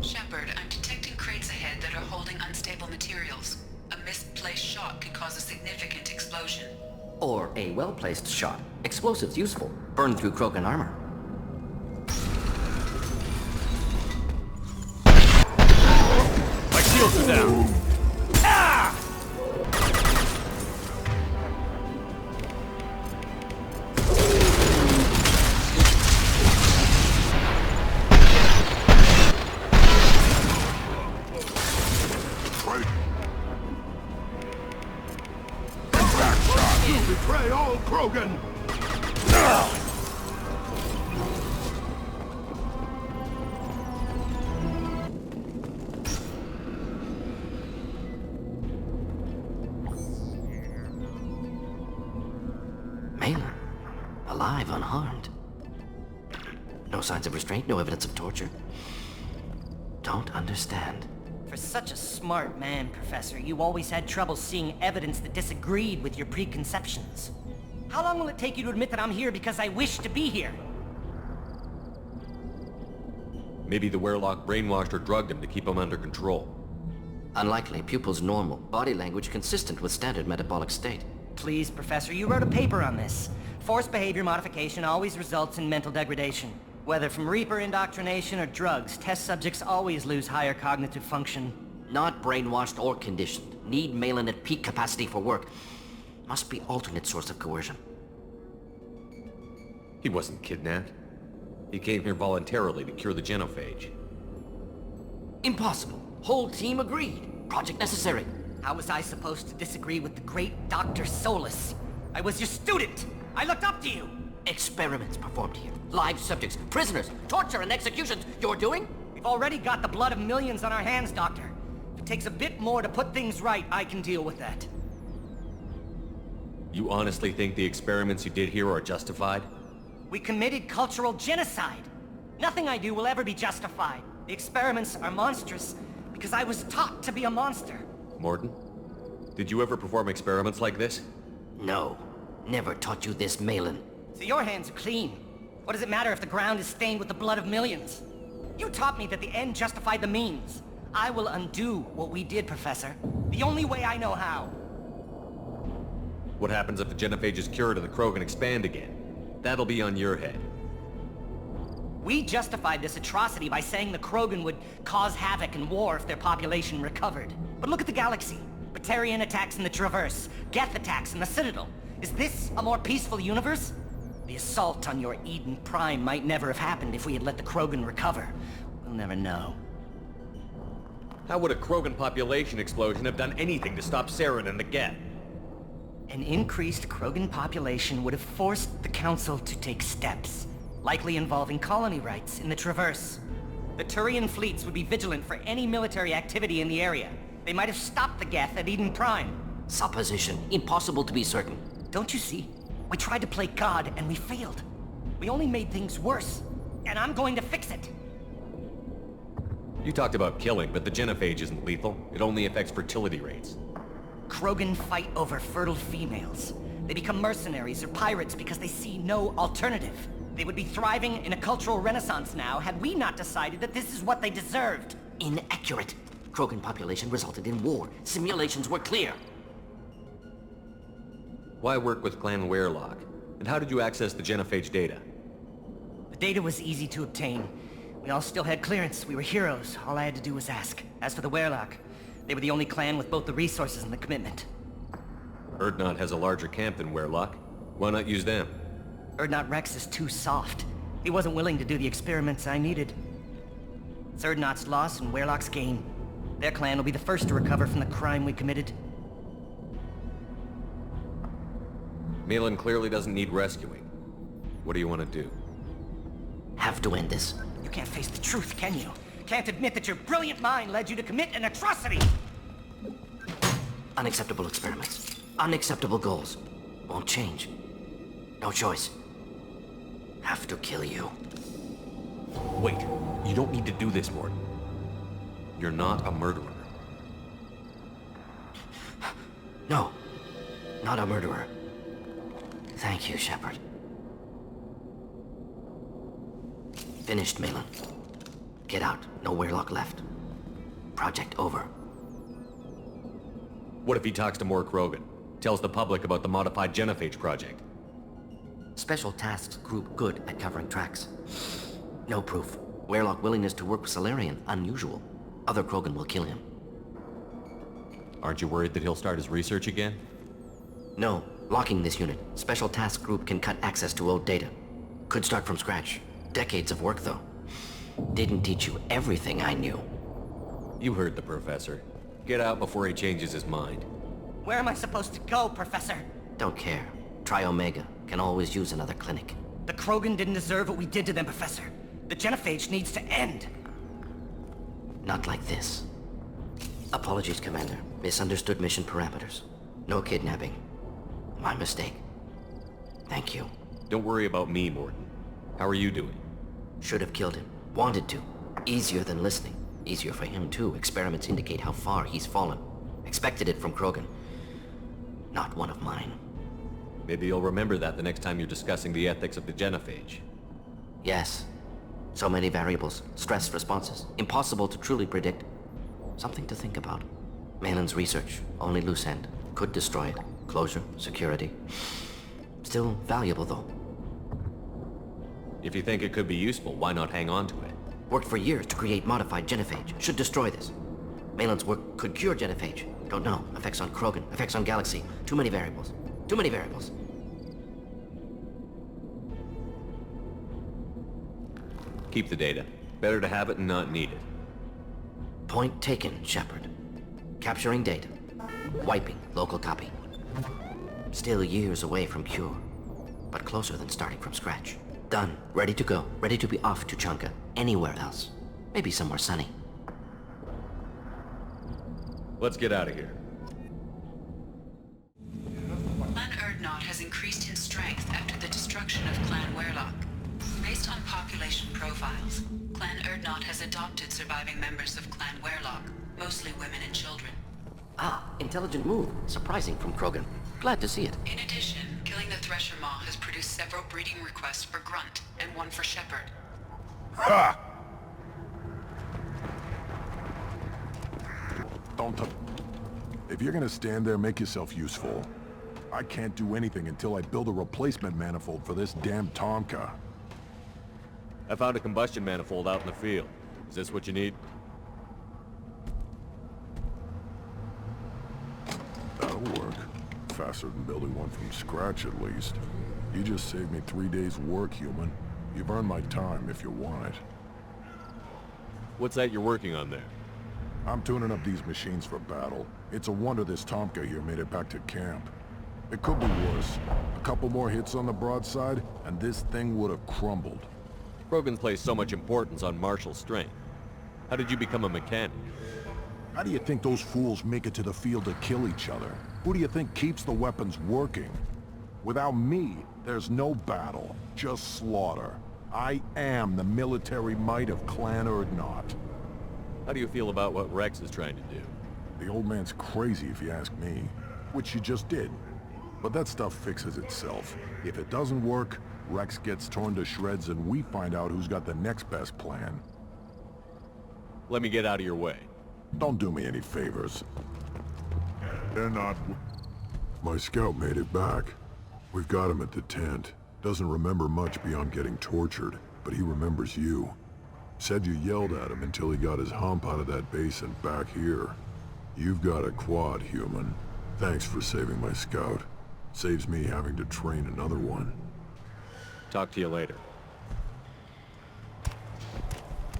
Shepard, I'm detecting crates ahead that are holding unstable materials. A misplaced shot could cause a significant explosion. Or a well-placed shot. Explosives useful. Burn through Krogan armor. My shields are down. Ah! You betray all Krogan! Malin. Alive, unharmed. No signs of restraint, no evidence of torture. Don't understand. For such a smart man, Professor, you always had trouble seeing evidence that disagreed with your preconceptions. How long will it take you to admit that I'm here because I wish to be here? Maybe the Werlock brainwashed or drugged him to keep him under control. Unlikely. Pupils normal. Body language consistent with standard metabolic state. Please, Professor, you wrote a paper on this. Forced behavior modification always results in mental degradation. Whether from Reaper indoctrination or drugs, test subjects always lose higher cognitive function. Not brainwashed or conditioned. Need Malin at peak capacity for work. Must be alternate source of coercion. He wasn't kidnapped. He came here voluntarily to cure the genophage. Impossible. Whole team agreed. Project necessary. How was I supposed to disagree with the great Dr. Solus? I was your student! I looked up to you! Experiments performed here. Live subjects, prisoners, torture and executions. You're doing? We've already got the blood of millions on our hands, Doctor. If it takes a bit more to put things right, I can deal with that. You honestly think the experiments you did here are justified? We committed cultural genocide. Nothing I do will ever be justified. The experiments are monstrous because I was taught to be a monster. Morden, did you ever perform experiments like this? No. Never taught you this, Malin. So your hands are clean. What does it matter if the ground is stained with the blood of millions? You taught me that the end justified the means. I will undo what we did, Professor. The only way I know how. What happens if the genophage is cured and the Krogan expand again? That'll be on your head. We justified this atrocity by saying the Krogan would cause havoc and war if their population recovered. But look at the galaxy. Batarian attacks in the Traverse, Geth attacks in the Citadel. Is this a more peaceful universe? The assault on your Eden Prime might never have happened if we had let the Krogan recover. We'll never know. How would a Krogan population explosion have done anything to stop Saren and the Geth? An increased Krogan population would have forced the Council to take steps, likely involving colony rights in the Traverse. The Turian fleets would be vigilant for any military activity in the area. They might have stopped the Geth at Eden Prime. Supposition. Impossible to be certain. Don't you see? We tried to play God and we failed. We only made things worse. And I'm going to fix it. You talked about killing, but the genophage isn't lethal. It only affects fertility rates. Krogan fight over fertile females. They become mercenaries or pirates because they see no alternative. They would be thriving in a cultural renaissance now had we not decided that this is what they deserved. Inaccurate. Krogan population resulted in war. Simulations were clear. Why work with Clan Weirlock? And how did you access the genophage data? The data was easy to obtain. We all still had clearance. We were heroes. All I had to do was ask. As for the Weirlock, they were the only clan with both the resources and the commitment. Urdnot has a larger camp than Weirlock. Why not use them? Urdnot Rex is too soft. He wasn't willing to do the experiments I needed. It's Urdnot's loss and Weirlock's gain. Their clan will be the first to recover from the crime we committed. Malin clearly doesn't need rescuing. What do you want to do? Have to end this. You can't face the truth, can you? Can't admit that your brilliant mind led you to commit an atrocity! Unacceptable experiments. Unacceptable goals. Won't change. No choice. Have to kill you. Wait, you don't need to do this, Morton. You're not a murderer. No. Not a murderer. Thank you, Shepard. Finished, Malin. Get out. No Weirlock left. Project over. What if he talks to more Krogan? Tells the public about the modified genophage project? Special tasks group good at covering tracks. No proof. Weirlock willingness to work with Salarian, unusual. Other Krogan will kill him. Aren't you worried that he'll start his research again? No. Locking this unit. Special task group can cut access to old data. Could start from scratch. Decades of work, though. Didn't teach you everything I knew. You heard the professor. Get out before he changes his mind. Where am I supposed to go, Professor? Don't care. Try Omega. Can always use another clinic. The Krogan didn't deserve what we did to them, Professor. The genophage needs to end. Not like this. Apologies, Commander. Misunderstood mission parameters. No kidnapping. My mistake. Thank you. Don't worry about me, Morton. How are you doing? Should have killed him. Wanted to. Easier than listening. Easier for him, too. Experiments indicate how far he's fallen. Expected it from Krogan. Not one of mine. Maybe you'll remember that the next time you're discussing the ethics of the genophage. Yes. So many variables. Stress responses. Impossible to truly predict. Something to think about. Malin's research. Only loose end. Could destroy it. Closure. Security. Still valuable, though. If you think it could be useful, why not hang on to it? Worked for years to create modified genophage. Should destroy this. Malin's work could cure genophage. Don't know. Effects on Krogan. Effects on Galaxy. Too many variables. Too many variables. Keep the data. Better to have it and not need it. Point taken, Shepard. Capturing data. Wiping local copy. Still years away from cure. But closer than starting from scratch. Done. Ready to go. Ready to be off to Chunka. Anywhere else. Maybe somewhere sunny. Let's get out of here. Clan Urdnot has increased in strength after the destruction of Clan Weirlock. Based on population profiles, Clan Urdnot has adopted surviving members of Clan Weirlock, mostly women and children. Ah, intelligent move. Surprising from Krogan. Glad to see it. In addition, killing the Thresher Maw has produced several breeding requests for Grunt, and one for Shepard. Ha! Don't... If you're gonna stand there, make yourself useful. I can't do anything until I build a replacement manifold for this damn Tonka. I found a combustion manifold out in the field. Is this what you need? That'll work. Faster than building one from scratch, at least. You just saved me 3 days' work, human. You've earned my time if you want it. What's that you're working on there? I'm tuning up these machines for battle. It's a wonder this Tonka here made it back to camp. It could be worse. A couple more hits on the broadside, and this thing would have crumbled. Krogan placed so much importance on martial strength. How did you become a mechanic? How do you think those fools make it to the field to kill each other? Who do you think keeps the weapons working? Without me, there's no battle, just slaughter. I am the military might of Clan Urdnot. How do you feel about what Rex is trying to do? The old man's crazy if you ask me, which he just did. But that stuff fixes itself. If it doesn't work, Rex gets torn to shreds and we find out who's got the next best plan. Let me get out of your way. Don't do me any favors. They're not... My scout made it back. We've got him at the tent. Doesn't remember much beyond getting tortured, but he remembers you. Said you yelled at him until he got his hump out of that base and back here. You've got a quad, human. Thanks for saving my scout. Saves me having to train another one. Talk to you later.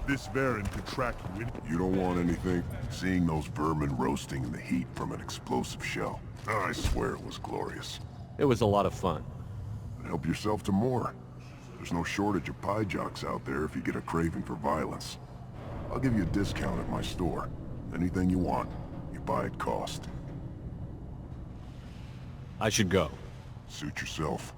This Varen could track you in. You don't want anything? Seeing those vermin roasting in the heat from an explosive shell. I swear it was glorious. It was a lot of fun. Help yourself to more. There's no shortage of pie jocks out there if you get a craving for violence. I'll give you a discount at my store. Anything you want, you buy at cost. I should go. Suit yourself.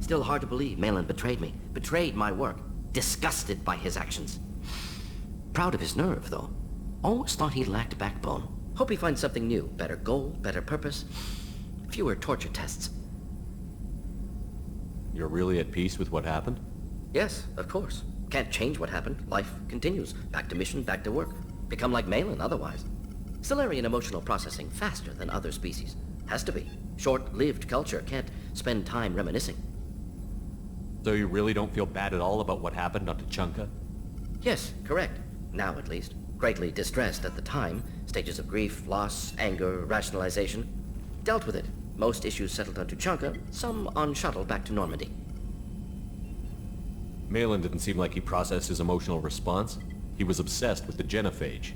Still hard to believe Malin betrayed me. Betrayed my work. Disgusted by his actions. Proud of his nerve, though. Always thought he lacked backbone. Hope he finds something new. Better goal, better purpose. Fewer torture tests. You're really at peace with what happened? Yes, of course. Can't change what happened. Life continues. Back to mission, back to work. Become like Malin otherwise. Solarian emotional processing faster than other species. Has to be. Short-lived culture can't spend time reminiscing. So you really don't feel bad at all about what happened on Tuchanka? Yes, correct. Now at least. Greatly distressed at the time. Stages of grief, loss, anger, rationalization. Dealt with it. Most issues settled on Tuchanka, some on shuttle back to Normandy. Malin didn't seem like he processed his emotional response. He was obsessed with the genophage.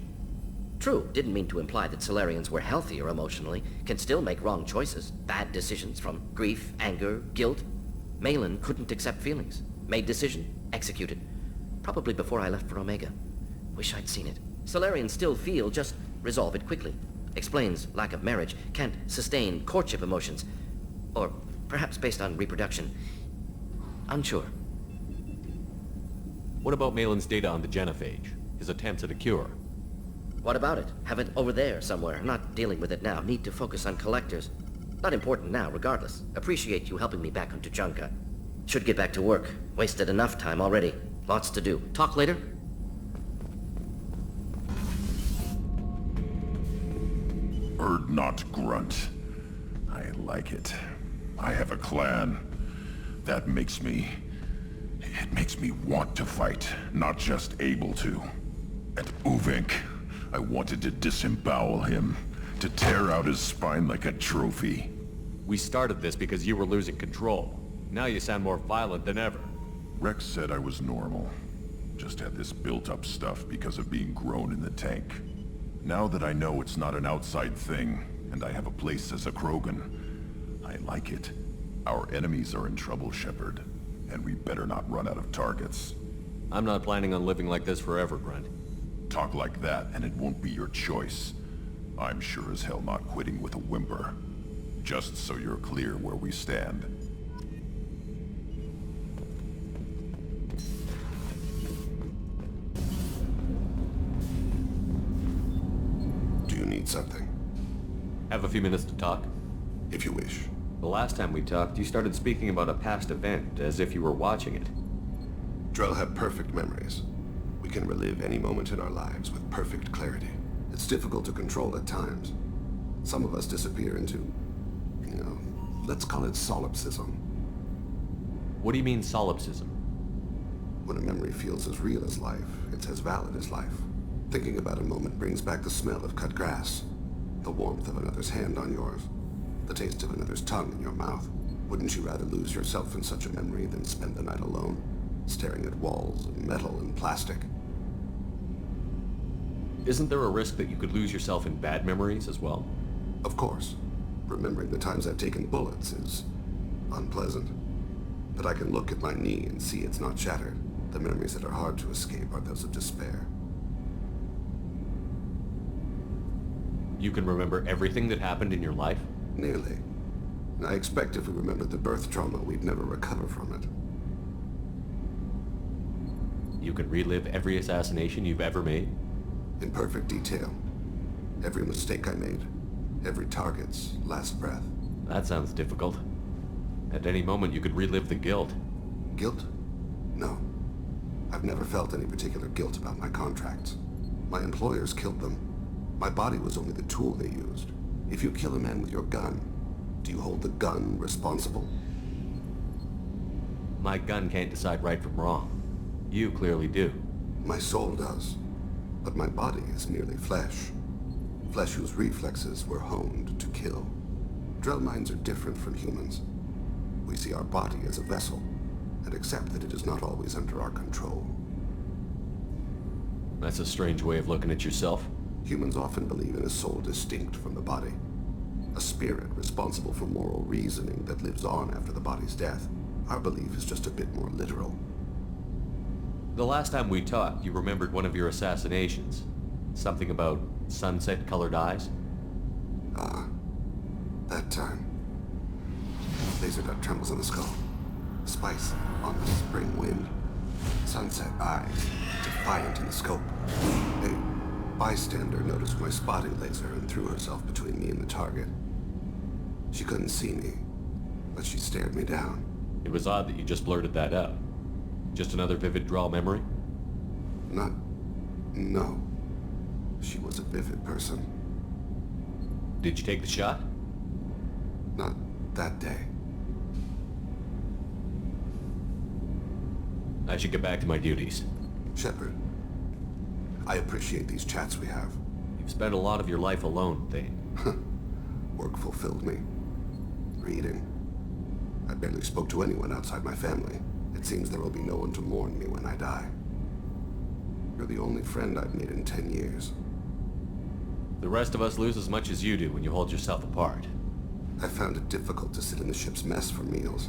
True, didn't mean to imply that Solarians were healthier emotionally, can still make wrong choices, bad decisions from grief, anger, guilt. Malin couldn't accept feelings. Made decision, executed. Probably before I left for Omega. Wish I'd seen it. Solarians still feel, just resolve it quickly. Explains lack of marriage, can't sustain courtship emotions. Or perhaps based on reproduction. Unsure. What about Malin's data on the genophage? His attempts at a cure? What about it? Have it over there somewhere. Not dealing with it now. Need to focus on collectors. Not important now, regardless. Appreciate you helping me back on Tuchanka. Should get back to work. Wasted enough time already. Lots to do. Talk later? Urdnot grunt. I like it. I have a clan. That makes me... It makes me want to fight, not just able to. At Uvink, I wanted to disembowel him, to tear out his spine like a trophy. We started this because you were losing control. Now you sound more violent than ever. Rex said I was normal. Just had this built-up stuff because of being grown in the tank. Now that I know it's not an outside thing, and I have a place as a Krogan, I like it. Our enemies are in trouble, Shepard, and we better not run out of targets. I'm not planning on living like this forever, Grunt. Talk like that, and it won't be your choice. I'm sure as hell not quitting with a whimper. Just so you're clear where we stand. Do you need something? Have a few minutes to talk? If you wish. The last time we talked, you started speaking about a past event, as if you were watching it. Drell have perfect memories. We can relive any moment in our lives with perfect clarity. It's difficult to control at times. Some of us disappear into, let's call it solipsism. What do you mean, solipsism? When a memory feels as real as life, it's as valid as life. Thinking about a moment brings back the smell of cut grass, the warmth of another's hand on yours, the taste of another's tongue in your mouth. Wouldn't you rather lose yourself in such a memory than spend the night alone, staring at walls of metal and plastic? Isn't there a risk that you could lose yourself in bad memories as well? Of course. Remembering the times I've taken bullets is unpleasant. But I can look at my knee and see it's not shattered. The memories that are hard to escape are those of despair. You can remember everything that happened in your life? Nearly. I expect if we remembered the birth trauma, we'd never recover from it. You can relive every assassination you've ever made? In perfect detail. Every mistake I made. Every target's last breath. That sounds difficult. At any moment you could relive the guilt. Guilt? No. I've never felt any particular guilt about my contracts. My employers killed them. My body was only the tool they used. If you kill a man with your gun, do you hold the gun responsible? My gun can't decide right from wrong. You clearly do. My soul does. But my body is merely flesh. Flesh whose reflexes were honed to kill. Drell minds are different from humans. We see our body as a vessel, and accept that it is not always under our control. That's a strange way of looking at yourself. Humans often believe in a soul distinct from the body. A spirit responsible for moral reasoning that lives on after the body's death. Our belief is just a bit more literal. The last time we talked, you remembered one of your assassinations. Something about sunset-colored eyes? Ah, that time. Laser dot trembles on the skull. Spice on the spring wind. Sunset eyes, defiant in the scope. A bystander noticed my spotting laser and threw herself between me and the target. She couldn't see me, but she stared me down. It was odd that you just blurted that out. Just another vivid draw memory? No. She was a vivid person. Did you take the shot? Not that day. I should get back to my duties. Shepard, I appreciate these chats we have. You've spent a lot of your life alone, Thane. Work fulfilled me. Reading. I barely spoke to anyone outside my family. It seems there will be no one to mourn me when I die. You're the only friend I've made in 10 years. The rest of us lose as much as you do when you hold yourself apart. I found it difficult to sit in the ship's mess for meals.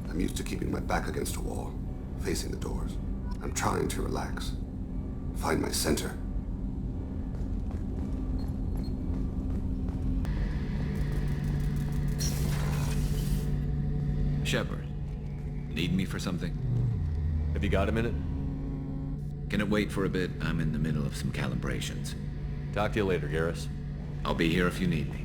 I'm used to keeping my back against a wall, facing the doors. I'm trying to relax. Find my center. Shepard, need me for something? Have you got a minute? Can it wait for a bit? I'm in the middle of some calibrations. Talk to you later, Garrus. I'll be here if you need me.